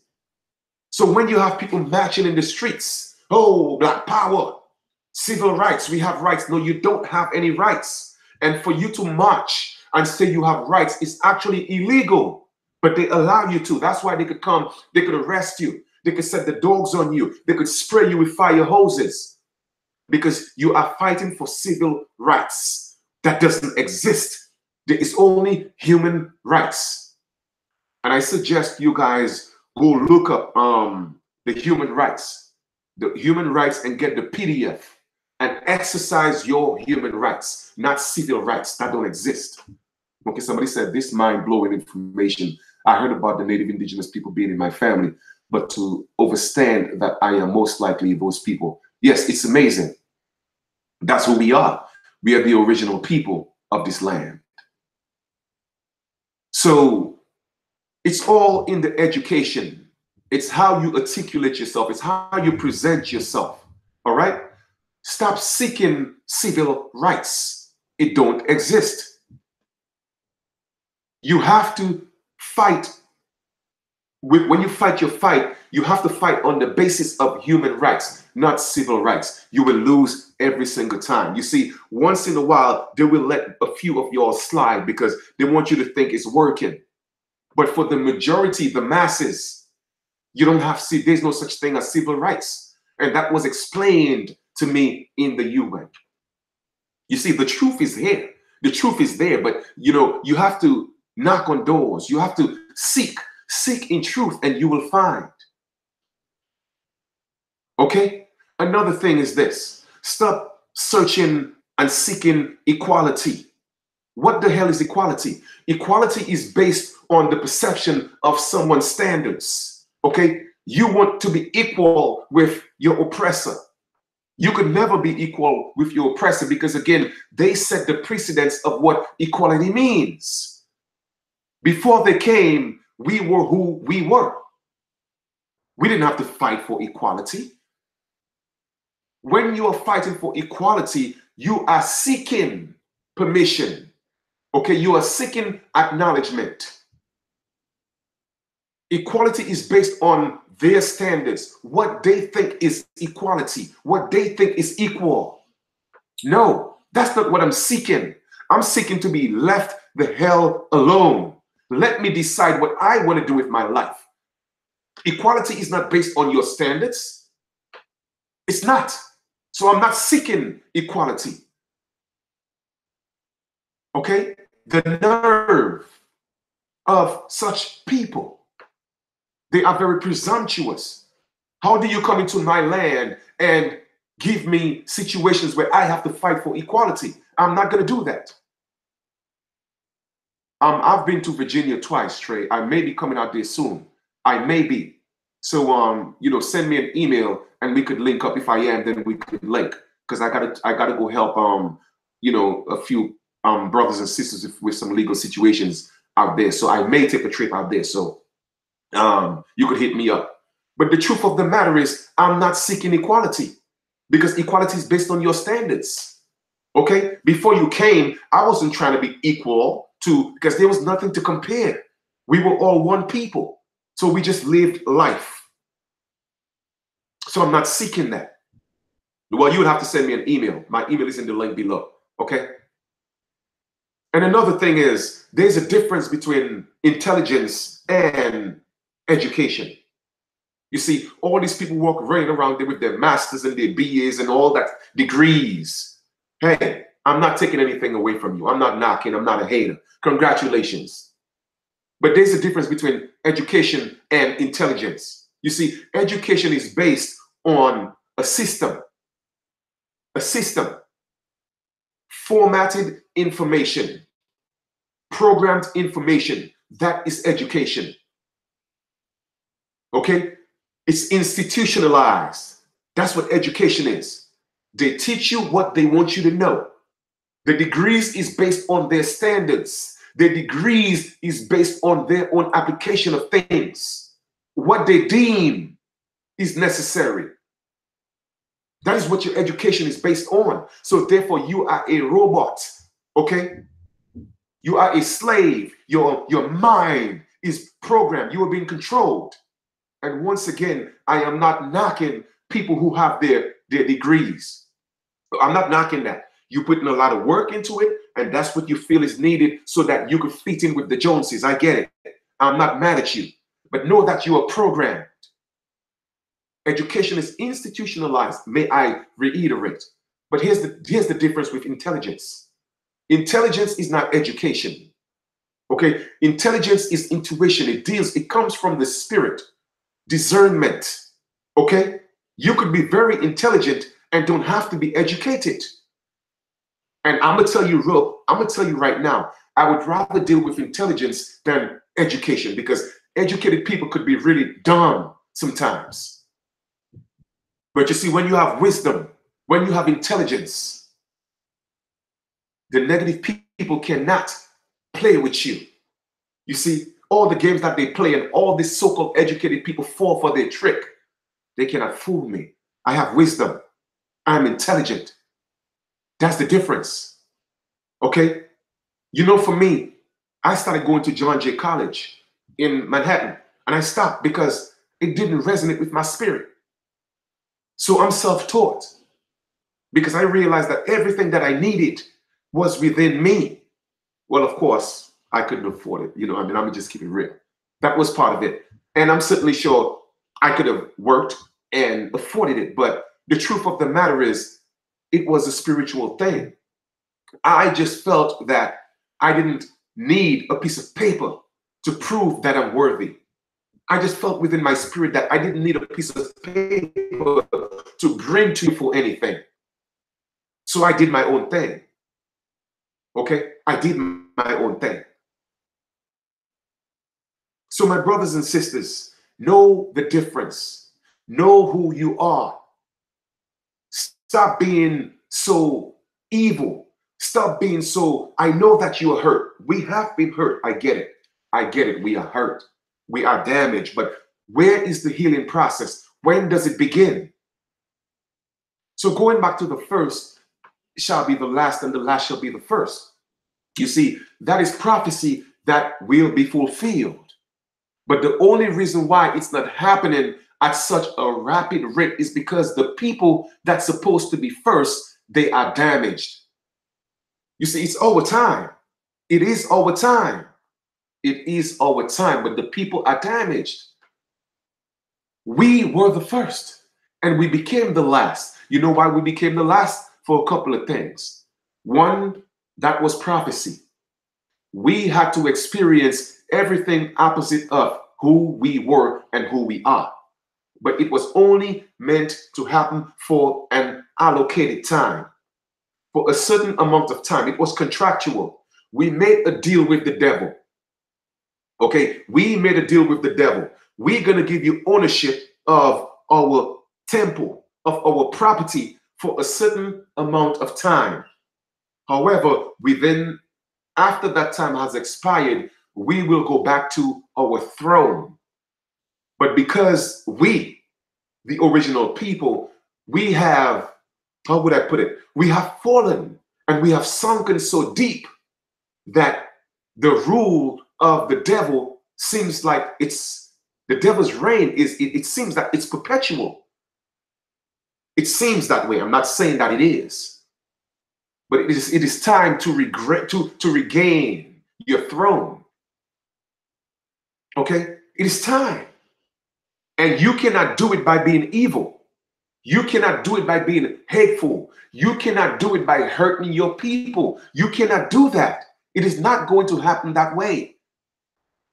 So when you have people marching in the streets, oh, Black Power, civil rights, we have rights. No, you don't have any rights. And for you to march and say you have rights is actually illegal, but they allow you to. That's why they could come, they could arrest you, they could set the dogs on you, they could spray you with fire hoses, because you are fighting for civil rights. That doesn't exist. There is only human rights. And I suggest you guys go look up the human rights, and get the PDF and exercise your human rights, not civil rights. That don't exist. Okay, somebody said this mind-blowing information. I heard about the native indigenous people being in my family, but to understand that I am most likely those people. Yes, it's amazing. That's who we are. We are the original people of this land. So it's all in the education. It's how you articulate yourself. It's how you present yourself. All right? Stop seeking civil rights. It don't exist. You have to fight. When you fight your fight, you have to fight on the basis of human rights, not civil rights. You will lose every single time. You see, once in a while, they will let a few of y'all slide because they want you to think it's working. But for the majority, the masses, you don't have, see, there's no such thing as civil rights. And that was explained to me in the UN. You see, the truth is here. The truth is there, but you have to knock on doors. You have to seek in truth, and you will find. Okay? Another thing is this. Stop searching and seeking equality. What the hell is equality? Equality is based on the perception of someone's standards. Okay? You want to be equal with your oppressor. You could never be equal with your oppressor because, again, they set the precedence of what equality means. Before they came, we were who we were. We didn't have to fight for equality. When you are fighting for equality, you are seeking permission. Okay, you are seeking acknowledgement. Equality is based on their standards, what they think is equality, what they think is equal. No, that's not what I'm seeking. I'm seeking to be left the hell alone. Let me decide what I want to do with my life. Equality is not based on your standards. It's not. So I'm not seeking equality. Okay? The nerve of such people. They are very presumptuous. How do you come into my land and give me situations where I have to fight for equality? I'm not going to do that. I've been to Virginia twice, Trey. I may be coming out there soon. I may be. So, send me an email and we could link up. If I am, then we could link. Because I gotta go help, a few brothers and sisters with some legal situations out there. So I may take a trip out there. So you could hit me up. But the truth of the matter is, I'm not seeking equality because equality is based on your standards. Okay? Before you came, I wasn't trying to be equal to, because there was nothing to compare. We were all one people. So we just lived life. So I'm not seeking that. Well, you would have to send me an email. My email is in the link below. Okay? And another thing is, there's a difference between intelligence and education. You see, all these people walk running around there with their masters and their BAs and all that degrees. Hey, I'm not taking anything away from you. I'm not knocking. I'm not a hater. Congratulations. But there's a difference between education and intelligence. You see, education is based on a system, formatted information, programmed information. That is education. Okay? It's institutionalized. That's what education is. They teach you what they want you to know. The degrees is based on their standards. The degrees is based on their own application of things. What they deem is necessary. That is what your education is based on. So therefore, you are a robot, okay? You are a slave. Your mind is programmed. You are being controlled. And once again, I am not knocking people who have their degrees. I'm not knocking that. You're putting a lot of work into it, and that's what you feel is needed so that you can fit in with the Joneses. I get it. I'm not mad at you. But know that you are programmed. Education is institutionalized, may I reiterate. But here's the difference with intelligence. Intelligence is not education. Okay? Intelligence is intuition. It comes from the spirit. Discernment. Okay? You could be very intelligent and don't have to be educated. And I'm gonna tell you right now, I would rather deal with intelligence than education, because educated people could be really dumb sometimes. But you see, when you have wisdom, when you have intelligence, the negative people cannot play with you. You see, all the games that they play and all these so-called educated people fall for their trick. They cannot fool me. I have wisdom. I'm intelligent. That's the difference. Okay? You know, for me, I started going to John Jay College in Manhattan, and I stopped because it didn't resonate with my spirit. So I'm self-taught because I realized that everything that I needed was within me. Well, of course, I couldn't afford it. You know, I mean, I'm gonna just keep it real. That was part of it. And I'm certainly sure I could have worked and afforded it. But the truth of the matter is, it was a spiritual thing. I just felt that I didn't need a piece of paper to prove that I'm worthy. I just felt within my spirit that I didn't need a piece of paper to bring to you for anything. So I did my own thing. Okay? I did my own thing. So my brothers and sisters, know the difference. Know who you are. Stop being so evil. Stop being so, I know that you are hurt. We have been hurt. I get it. I get it. We are hurt. We are damaged. But where is the healing process? When does it begin? So going back to the first shall be the last, and the last shall be the first. You see, that is prophecy that will be fulfilled. But the only reason why it's not happening at such a rapid rate is because the people that's supposed to be first, they are damaged. You see, it's our time. It is our time. It is our time, but the people are damaged. We were the first, and we became the last. You know why we became the last? For a couple of things. One, that was prophecy. We had to experience everything opposite of who we were and who we are. But it was only meant to happen for an allocated time, for a certain amount of time. It was contractual. We made a deal with the devil. Okay, we made a deal with the devil. We're going to give you ownership of our temple, of our property for a certain amount of time. However, after that time has expired, we will go back to our throne. But because we, the original people, we have, how would I put it? We have fallen and we have sunken so deep that the rule of the devil seems like the devil's reign it seems that it's perpetual. It seems that way. I'm not saying that it is. But it is time to to regain your throne. Okay? It is time. And you cannot do it by being evil. You cannot do it by being hateful. You cannot do it by hurting your people. You cannot do that. It is not going to happen that way.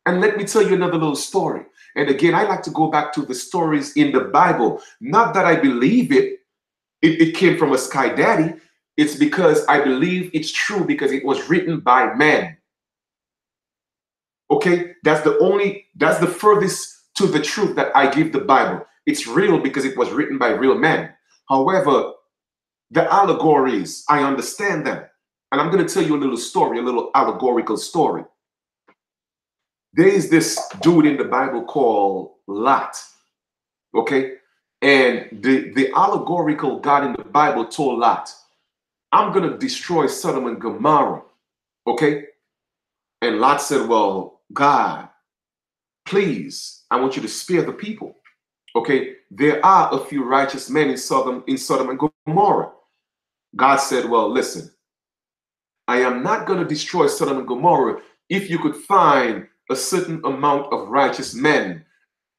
And let me tell you another little story. And again, I like to go back to the stories in the Bible. Not that I believe it came from a sky daddy. It's because I believe it's true because it was written by men. Okay? That's the furthest to the truth that I give the Bible. It's real because it was written by real men. However, the allegories, I understand them. And I'm going to tell you a little story, a little allegorical story. There is this dude in the Bible called Lot. Okay? And the allegorical God in the Bible told Lot, I'm going to destroy Sodom and Gomorrah. Okay? And Lot said, well, God, please, I want you to spare the people. Okay? There are a few righteous men in Sodom and Gomorrah. God said, well, listen, I am not going to destroy Sodom and Gomorrah if you could find a certain amount of righteous men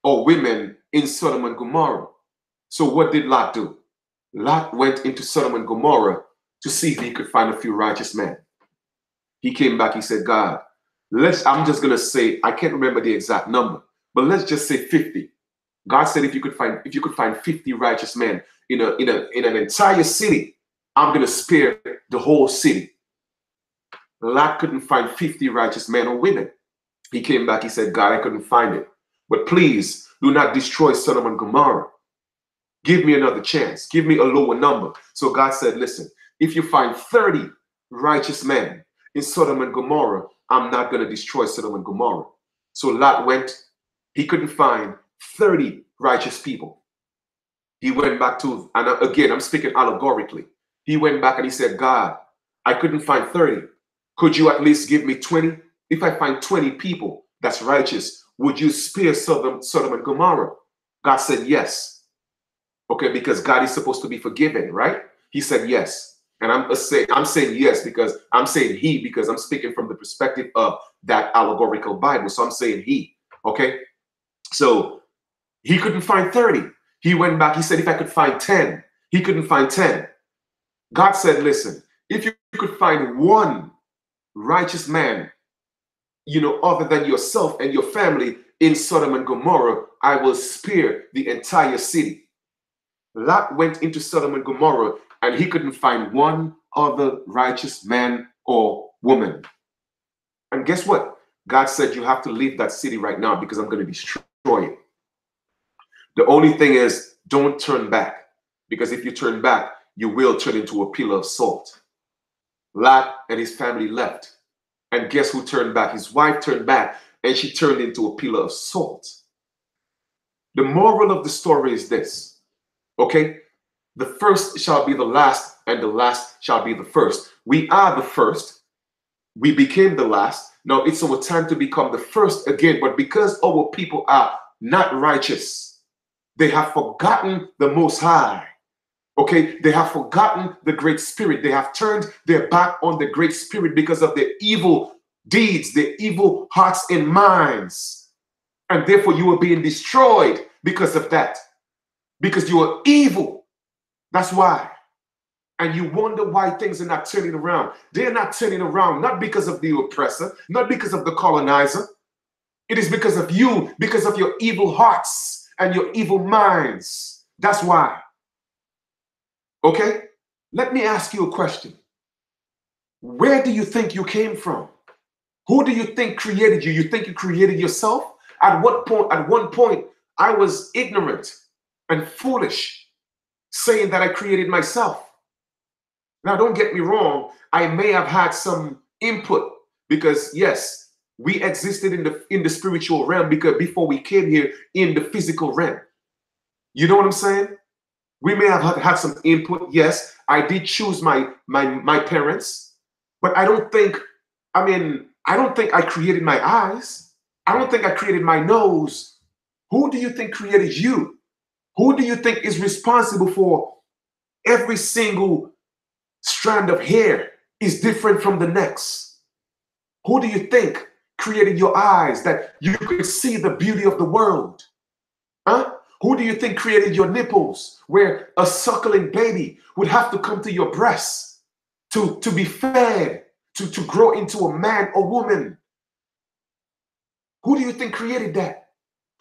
or women in Sodom and Gomorrah. So what did Lot do? Lot went into Sodom and Gomorrah to see if he could find a few righteous men. He came back, he said, God, I'm just going to say, I can't remember the exact number, but let's just say 50. God said, if you could find 50 righteous men in an entire city, I'm going to spare the whole city. Lot couldn't find 50 righteous men or women. He came back, he said, God, I couldn't find it. But please do not destroy Sodom and Gomorrah. Give me another chance. Give me a lower number. So God said, listen, if you find 30 righteous men in Sodom and Gomorrah, I'm not going to destroy Sodom and Gomorrah. So Lot went, he couldn't find 30 righteous people. He went back to, and again, I'm speaking allegorically. He went back and he said, God, I couldn't find 30. Could you at least give me 20? If I find 20 people that's righteous, would you spare Sodom and Gomorrah? God said yes. Okay, because God is supposed to be forgiven, right? He said yes. And I'm saying yes because I'm saying he, because I'm speaking from the perspective of that allegorical Bible. So I'm saying he. Okay. So he couldn't find 30. He went back. He said, if I could find 10, he couldn't find 10. God said, listen, if you could find one righteous man, other than yourself and your family in Sodom and Gomorrah, I will spare the entire city. Lot went into Sodom and Gomorrah and he couldn't find one other righteous man or woman. And guess what? God said, you have to leave that city right now because I'm going to destroy it. The only thing is, don't turn back, because if you turn back, you will turn into a pillar of salt. Lot and his family left. And guess who turned back? His wife turned back and she turned into a pillar of salt. The moral of the story is this, okay? The first shall be the last and the last shall be the first. We are the first. We became the last. Now it's our time to become the first again. But because our people are not righteous, they have forgotten the Most High. Okay, they have forgotten the Great Spirit. They have turned their back on the Great Spirit because of their evil deeds, their evil hearts and minds. And therefore you are being destroyed because of that. Because you are evil. That's why. And you wonder why things are not turning around. They're not turning around, not because of the oppressor, not because of the colonizer. It is because of you, because of your evil hearts and your evil minds. That's why. Okay? Let me ask you a question. Where do you think you came from? Who do you think created you? You think you created yourself? At one point, I was ignorant and foolish, saying that I created myself. Now, don't get me wrong. I may have had some input because, yes, we existed in the spiritual realm because before we came here in the physical realm. You know what I'm saying? We may have had some input. Yes, I did choose my parents, but I don't think I created my eyes. I don't think I created my nose. Who do you think created you? Who do you think is responsible for every single strand of hair is different from the next? Who do you think created your eyes that you could see the beauty of the world? Huh? Who do you think created your nipples where a suckling baby would have to come to your breasts to be fed, to grow into a man or woman? Who do you think created that?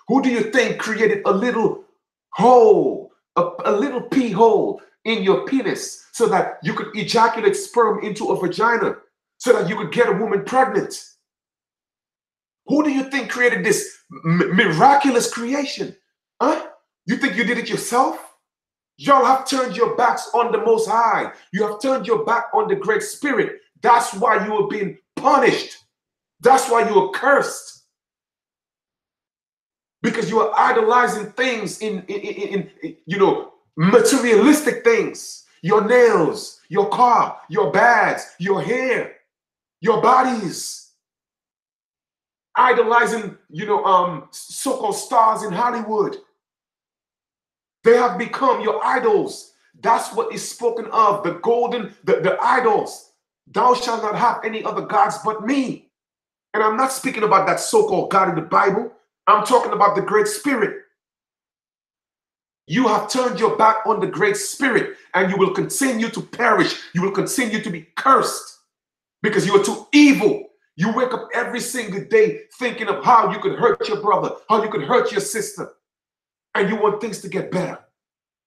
Who do you think created a little hole, a little pee hole in your penis so that you could ejaculate sperm into a vagina so that you could get a woman pregnant? Who do you think created this miraculous creation? Huh? You think you did it yourself? Y'all have turned your backs on the Most High. You have turned your back on the Great Spirit. That's why you are being punished. That's why you are cursed. Because you are idolizing things in materialistic things. Your nails, your car, your bags, your hair, your bodies. Idolizing, so-called stars in Hollywood. They have become your idols. That's what is spoken of, the idols. Thou shalt not have any other gods but me. And I'm not speaking about that so-called God in the Bible. I'm talking about the Great Spirit. You have turned your back on the Great Spirit, and you will continue to perish. You will continue to be cursed because you are too evil. You wake up every single day thinking of how you could hurt your brother, how you could hurt your sister, and you want things to get better.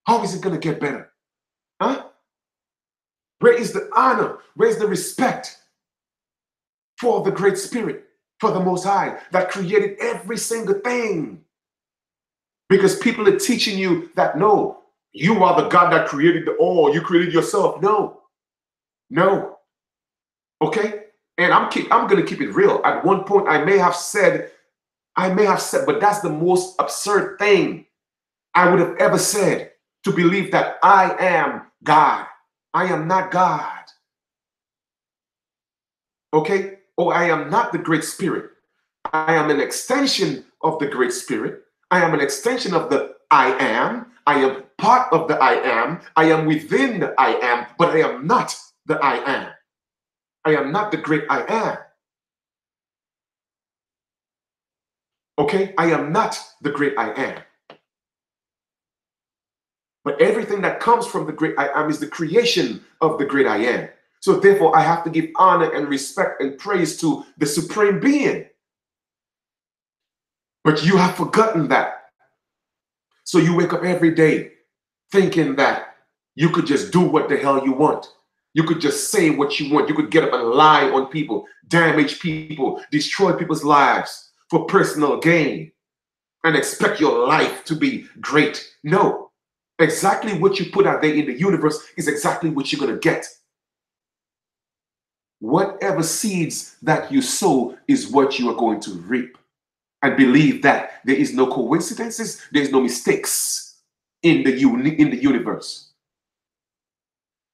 How is it going to get better? Huh? Where is the honor? Where is the respect for the Great Spirit, for the Most High that created every single thing? Because people are teaching you that, no, you are the God that created the all. You created yourself. No. Okay? And I'm going to keep it real. At one point, I may have said, but that's the most absurd thing I would have ever said, to believe that I am God. I am not God. Okay? Oh, I am not the Great Spirit. I am an extension of the Great Spirit. I am an extension of the I am. I am part of the I am. I am within the I am, but I am not the I am. I am not the great I am. Okay? I am not the great I am. But everything that comes from the great I am is the creation of the great I am. So therefore, I have to give honor and respect and praise to the supreme being. But you have forgotten that. So you wake up every day thinking that you could just do what the hell you want. You could just say what you want. You could get up and lie on people, damage people, destroy people's lives for personal gain and expect your life to be great. No. Exactly what you put out there in the universe is exactly what you're going to get. Whatever seeds that you sow is what you are going to reap. And believe that there is no coincidences, there's no mistakes in the universe.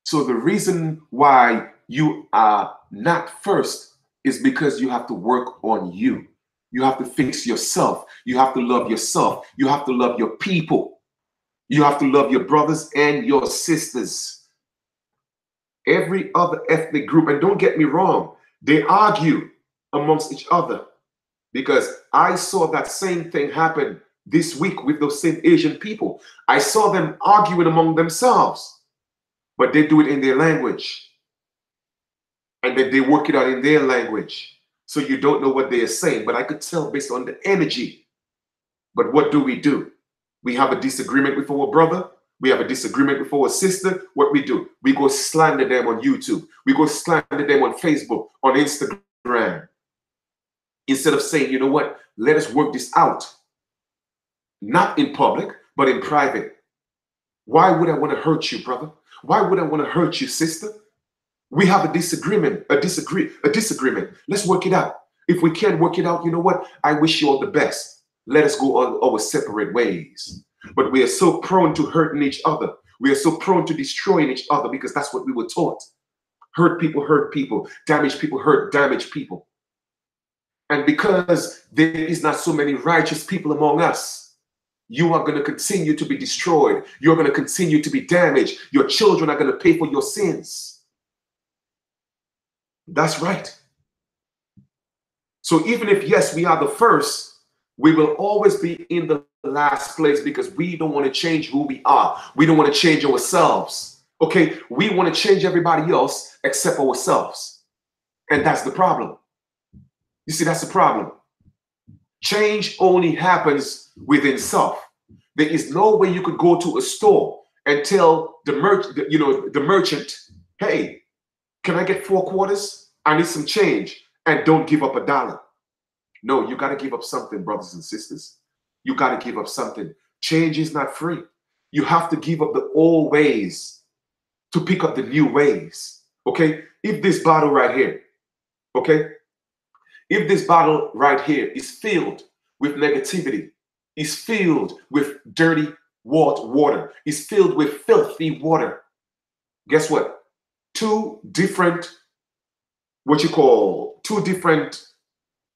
So the reason why you are not first is because you have to work on you. You have to fix yourself. You have to love yourself. You have to love your people. You have to love your brothers and your sisters. Every other ethnic group, and don't get me wrong, they argue amongst each other. Because I saw that same thing happen this week with those same Asian people. I saw them arguing among themselves, but they do it in their language. And then they work it out in their language. So you don't know what they are saying, but I could tell based on the energy. But what do? We have a disagreement with our brother. We have a disagreement with our sister. What do? We go slander them on YouTube. We go slander them on Facebook, on Instagram. Instead of saying, you know what, let us work this out. Not in public, but in private. Why would I want to hurt you, brother? Why would I want to hurt you, sister? We have a disagreement, a disagreement. Let's work it out. If we can't work it out, you know what? I wish you all the best. Let us go on our separate ways. But we are so prone to hurting each other. We are so prone to destroying each other because that's what we were taught. Hurt people, damage people, hurt, damage people. And because there is not so many righteous people among us, you are going to continue to be destroyed. You're going to continue to be damaged. Your children are going to pay for your sins. That's right. So even if, yes, we are the first, we will always be in the last place because we don't want to change who we are. We don't want to change ourselves. Okay? We want to change everybody else except ourselves. And that's the problem. You see, that's the problem. Change only happens within self. There is no way you could go to a store and tell the merchant, hey, can I get 4 quarters? I need some change, and don't give up $1. No, you got to give up something, brothers and sisters. You got to give up something. Change is not free. You have to give up the old ways to pick up the new ways. Okay? If this bottle right here, okay? If this bottle right here is filled with negativity, is filled with dirty water, is filled with filthy water, guess what? Two different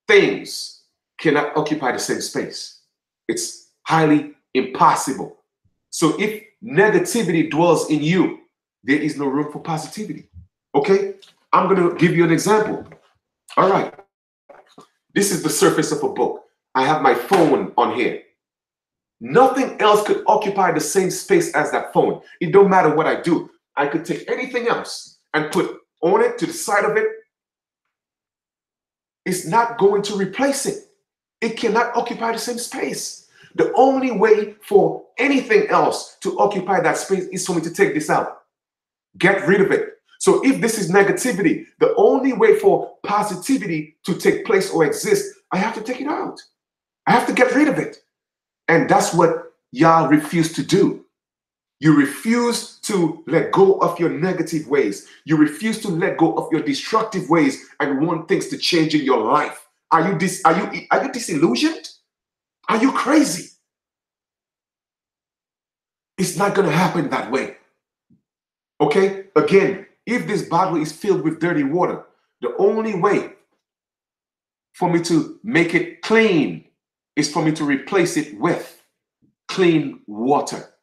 things cannot occupy the same space. It's highly impossible. So if negativity dwells in you, there is no room for positivity. Okay? I'm going to give you an example. All right. This is the surface of a book. I have my phone on here. Nothing else could occupy the same space as that phone. It don't matter what I do. I could take anything else and put on it to the side of it. It's not going to replace it. It cannot occupy the same space. The only way for anything else to occupy that space is for me to take this out. Get rid of it. So if this is negativity, the only way for positivity to take place or exist, I have to take it out. I have to get rid of it. And that's what y'all refuse to do. You refuse to let go of your negative ways. You refuse to let go of your destructive ways and want things to change in your life. Are you disillusioned? Are you crazy? It's not going to happen that way. Okay? Again, if this bottle is filled with dirty water, the only way for me to make it clean is for me to replace it with clean water.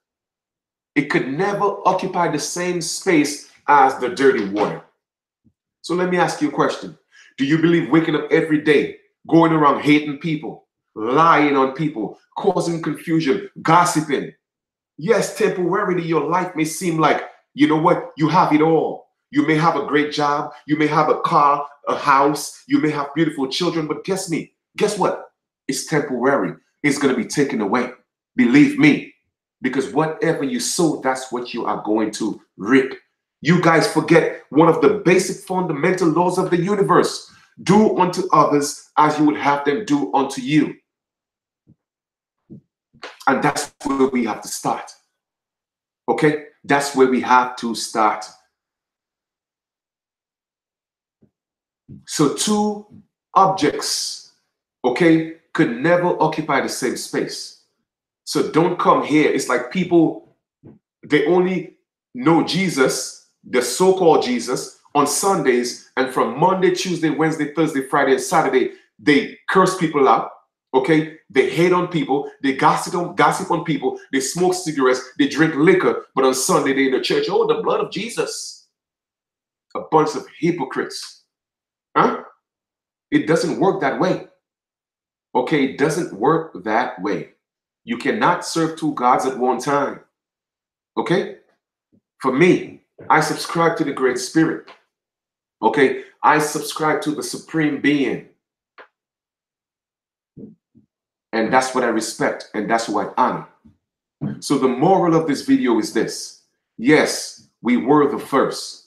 It could never occupy the same space as the dirty water. So let me ask you a question. Do you believe waking up every day, going around hating people, lying on people, causing confusion, gossiping? Yes, temporarily your life may seem like, you know what, you have it all. You may have a great job. You may have a car, a house. You may have beautiful children. But guess what? It's temporary. It's going to be taken away. Believe me. Because whatever you sow, that's what you are going to reap. You guys forget one of the basic fundamental laws of the universe. Do unto others as you would have them do unto you. And that's where we have to start. Okay? That's where we have to start. So two objects, okay, could never occupy the same space. So don't come here. It's like people, they only know Jesus, the so-called Jesus, on Sundays, and from Monday, Tuesday, Wednesday, Thursday, Friday, and Saturday, they curse people out. Okay, they hate on people, they gossip on people, they smoke cigarettes, they drink liquor, but on Sunday they're in the church. Oh, the blood of Jesus. A bunch of hypocrites. Huh? It doesn't work that way. Okay, it doesn't work that way. You cannot serve two gods at one time. Okay? For me, I subscribe to the Great Spirit. Okay? I subscribe to the Supreme Being. And that's what I respect, and that's what I honor. So the moral of this video is this. Yes, we were the first,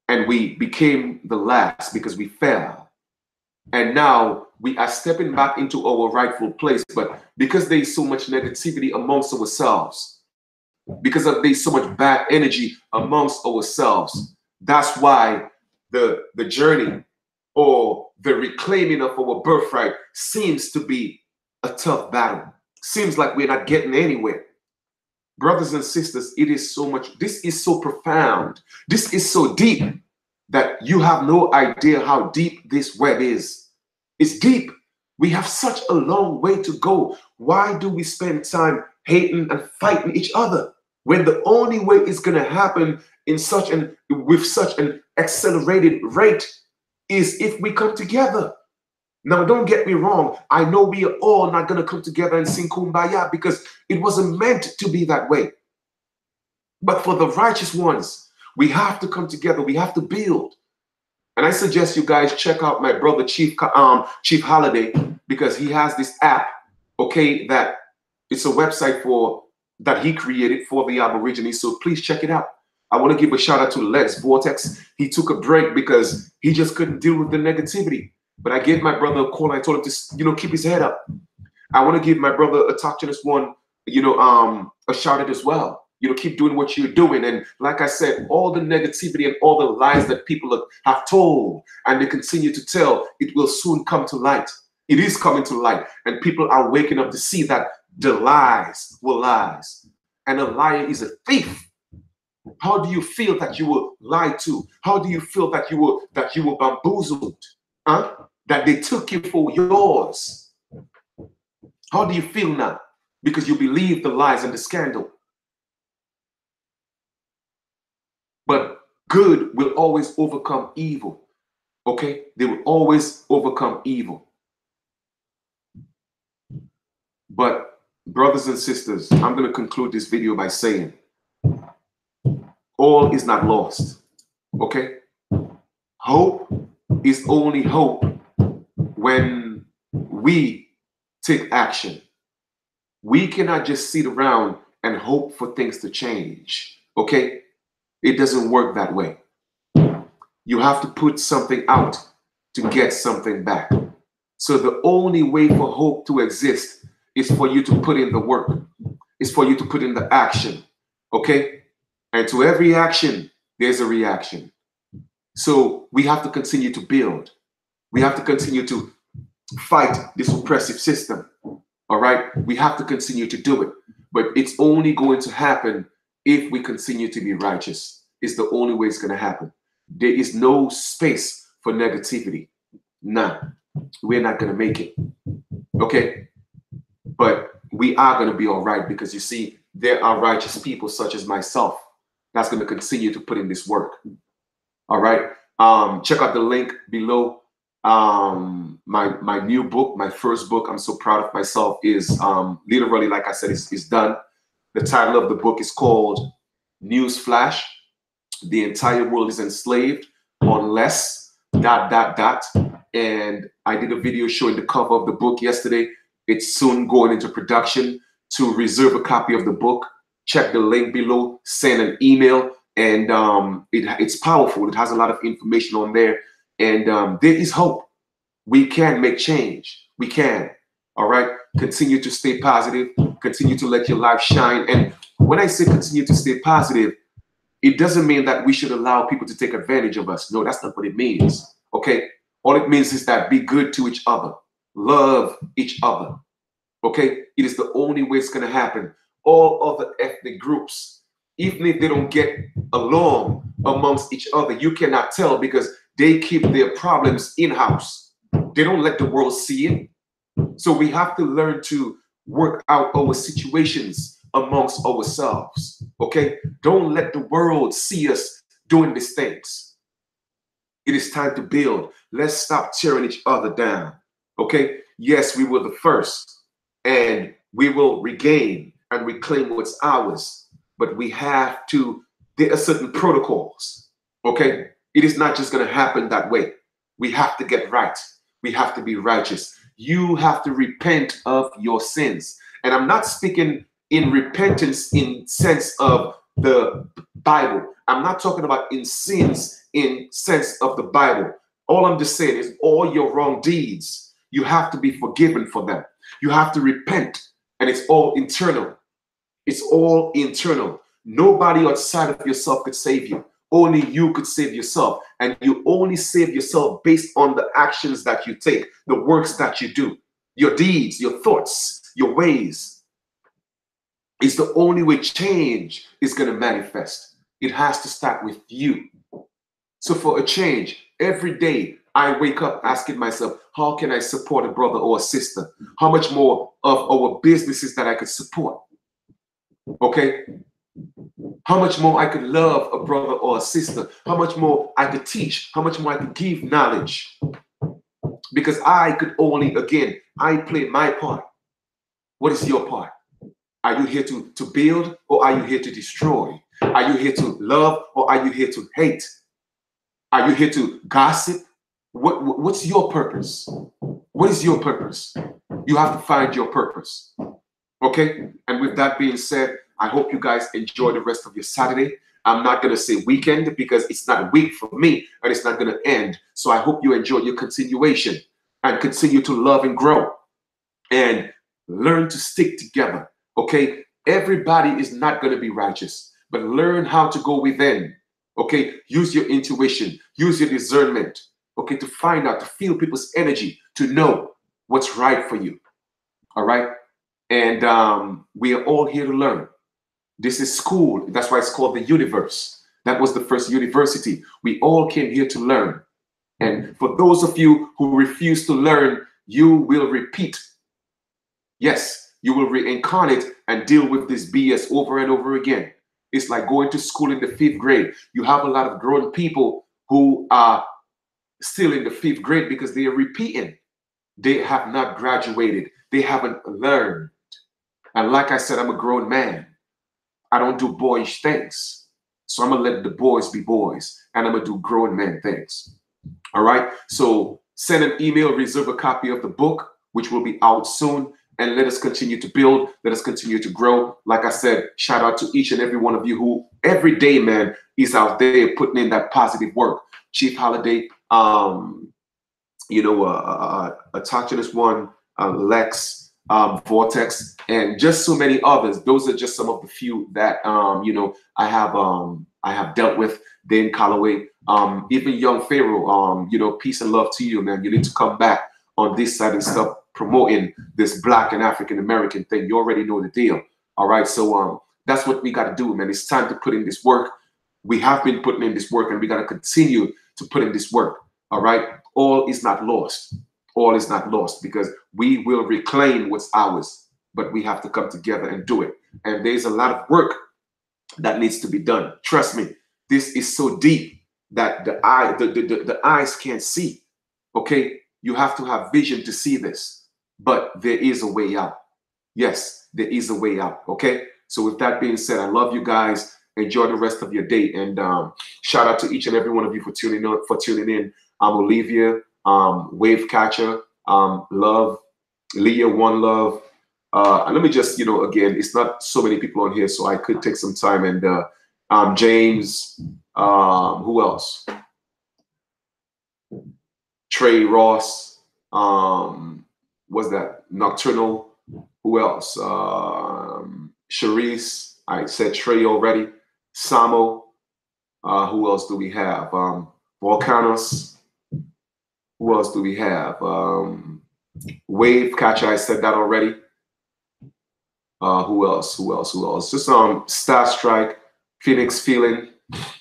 and we became the last because we fell. And now we are stepping back into our rightful place. But because there is so much negativity amongst ourselves, because there's so much bad energy amongst ourselves, that's why the journey or the reclaiming of our birthright seems to be a tough battle. Seems like we're not getting anywhere. Brothers and sisters, it is so much. This is so profound. This is so deep that you have no idea how deep this web is. It's deep. We have such a long way to go. Why do we spend time hating and fighting each other when the only way it's going to happen with such an accelerated rate is if we come together. Now, don't get me wrong. I know we are all not going to come together and sing Kumbaya because it wasn't meant to be that way. But for the righteous ones, we have to come together. We have to build. And I suggest you guys check out my brother Chief Holiday, because he has this app, okay, that it's a website that he created for the Aborigines. So please check it out. I want to give a shout out to Lex Vortex. He took a break because he just couldn't deal with the negativity. But I gave my brother a call. I told him to, keep his head up. I want to give my brother a Talk to This One, a shout out as well. Keep doing what you're doing. And like I said, all the negativity and all the lies that people have told and they continue to tell, it will soon come to light. It is coming to light. And people are waking up to see that the lies were lies. And a liar is a thief. How do you feel that you were lied to? How do you feel that you were bamboozled? Huh? That they took you for yours. How do you feel now? Because you believe the lies and the scandal. But good will always overcome evil. Okay? They will always overcome evil. But brothers and sisters, I'm going to conclude this video by saying, all is not lost. Okay? Hope is only hope when we take action. We cannot just sit around and hope for things to change. Okay? It doesn't work that way. You have to put something out to get something back. So the only way for hope to exist is for you to put in the work. It's for you to put in the action. Okay? And to every action, there's a reaction. So we have to continue to build. We have to continue to fight this oppressive system. All right? We have to continue to do it. But it's only going to happen if we continue to be righteous. It's the only way it's going to happen. There is no space for negativity. Nah, we're not going to make it. Okay? But we are going to be all right, because you see, there are righteous people such as myself that's going to continue to put in this work. All right? Check out the link below. My new book, my first book, I'm so proud of myself, is literally, like I said, is done. The title of the book is called News Flash. The entire world is enslaved unless ... And I did a video showing the cover of the book yesterday. It's soon going into production. To reserve a copy of the book, check the link below, send an email, and it's powerful. It has a lot of information on there, and there is hope. We can make change. We can. All right? Continue to stay positive. Continue to let your life shine. And when I say continue to stay positive, it doesn't mean that we should allow people to take advantage of us. No, that's not what it means. Okay? All it means is that be good to each other. Love each other. Okay? It is the only way it's going to happen. All other ethnic groups, even if they don't get along amongst each other, you cannot tell, because they keep their problems in-house. They don't let the world see it. So we have to learn to work out our situations amongst ourselves. Okay? Don't let the world see us doing these things. It is time to build. Let's stop tearing each other down. Okay? Yes, we were the first, and we will regain and reclaim what's ours. But we have to, there are certain protocols. Okay? It is not just going to happen that way. We have to get right. We have to be righteous. You have to repent of your sins. And I'm not speaking in repentance in sense of the Bible. I'm not talking about in sins in sense of the Bible. All I'm just saying is all your wrong deeds, you have to be forgiven for them. You have to repent, and it's all internal. It's all internal. Nobody outside of yourself could save you. Only you could save yourself. And you only save yourself based on the actions that you take, the works that you do, your deeds, your thoughts, your ways. It's the only way change is going to manifest. It has to start with you. So for a change, every day I wake up asking myself, how can I support a brother or a sister? How much more of our businesses that I could support? Okay? How much more I could love a brother or a sister. How much more I could teach. How much more I could give knowledge. Because I could only, again, I play my part. What is your part? Are you here to build, or are you here to destroy? Are you here to love, or are you here to hate? Are you here to gossip? What's your purpose? What is your purpose? You have to find your purpose. Okay? And with that being said, I hope you guys enjoy the rest of your Saturday. I'm not going to say weekend because it's not a week for me and it's not going to end. So I hope you enjoy your continuation and continue to love and grow and learn to stick together. Okay? Everybody is not going to be righteous, but learn how to go within. Okay? Use your intuition, use your discernment. Okay? To find out, to feel people's energy, to know what's right for you. All right? And we are all here to learn. This is school. That's why it's called the universe. That was the first university. We all came here to learn. And for those of you who refuse to learn, you will repeat. Yes, you will reincarnate and deal with this BS over and over again. It's like going to school in the 5th grade. You have a lot of grown people who are still in the 5th grade because they are repeating. They have not graduated. They haven't learned. And like I said, I'm a grown man. I don't do boyish things. So I'm going to let the boys be boys. And I'm going to do grown men things. All right? So send an email, reserve a copy of the book, which will be out soon. And let us continue to build. Let us continue to grow. Like I said, shout out to each and every one of you who every day, man, is out there putting in that positive work. Chief Holiday, you know, a Talk One, Lex, Vortex, and just so many others. Those are just some of the few that you know, I have dealt with. Dane Calloway, even Young Pharaoh. You know, peace and love to you, man. You need to come back on this side and stop promoting this Black and African American thing. You already know the deal. All right, so that's what we got to do, man. It's time to put in this work. We have been putting in this work, and we got to continue to put in this work. All right, all is not lost. All is not lost because we will reclaim what's ours, but we have to come together and do it. And there's a lot of work that needs to be done. Trust me, this is so deep that the eyes can't see. Okay, you have to have vision to see this, but there is a way out. Yes, there is a way out. Okay, so with that being said, I love you guys. Enjoy the rest of your day, and shout out to each and every one of you for tuning in. I'm Olivia. Wave Catcher, Love, Leah, One Love. And let me just, you know, again, it's not so many people on here, so I could take some time. And James, who else? Trey Ross, was that Nocturnal? Who else? Charisse, I said Trey already. Samo, who else do we have? Volcanos. Who else do we have? Wave Catcher, I said that already. Who else? Just Star Strike, Phoenix Feeling,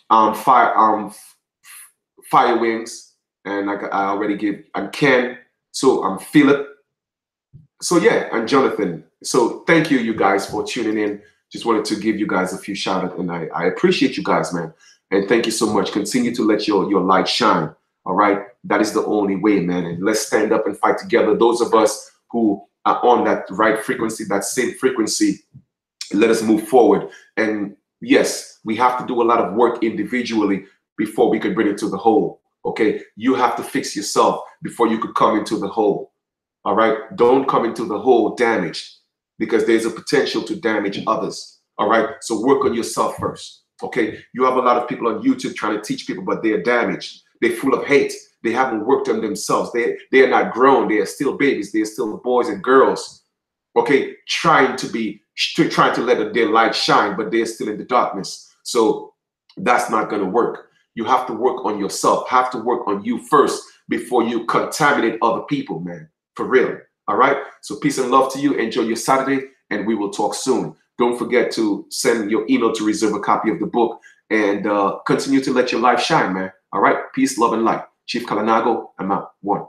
Fire Wings, and I already gave, and Ken. So Philip. So yeah, and Jonathan. So thank you guys for tuning in. Just wanted to give you guys a few shout outs, and I appreciate you guys, man. And thank you so much. Continue to let your light shine. All right, that is the only way, man. And let's stand up and fight together. Those of us who are on that right frequency, that same frequency, let us move forward. And yes, we have to do a lot of work individually before we can bring it to the whole. Okay, you have to fix yourself before you could come into the whole. All right, don't come into the whole damaged, because there's a potential to damage others. All right, so work on yourself first. Okay, you have a lot of people on YouTube trying to teach people, but they're damaged. They're full of hate. They haven't worked on themselves. They are not grown. They are still babies. They are still boys and girls. Okay, trying to let their light shine, but they're still in the darkness. So that's not going to work. You have to work on yourself. Have to work on you first before you contaminate other people, man. For real. All right. So peace and love to you. Enjoy your Saturday, and we will talk soon. Don't forget to send your email to reserve a copy of the book, and continue to let your light shine, man. All right. Peace, love, and light. Chief Kalanago, I'm out. One.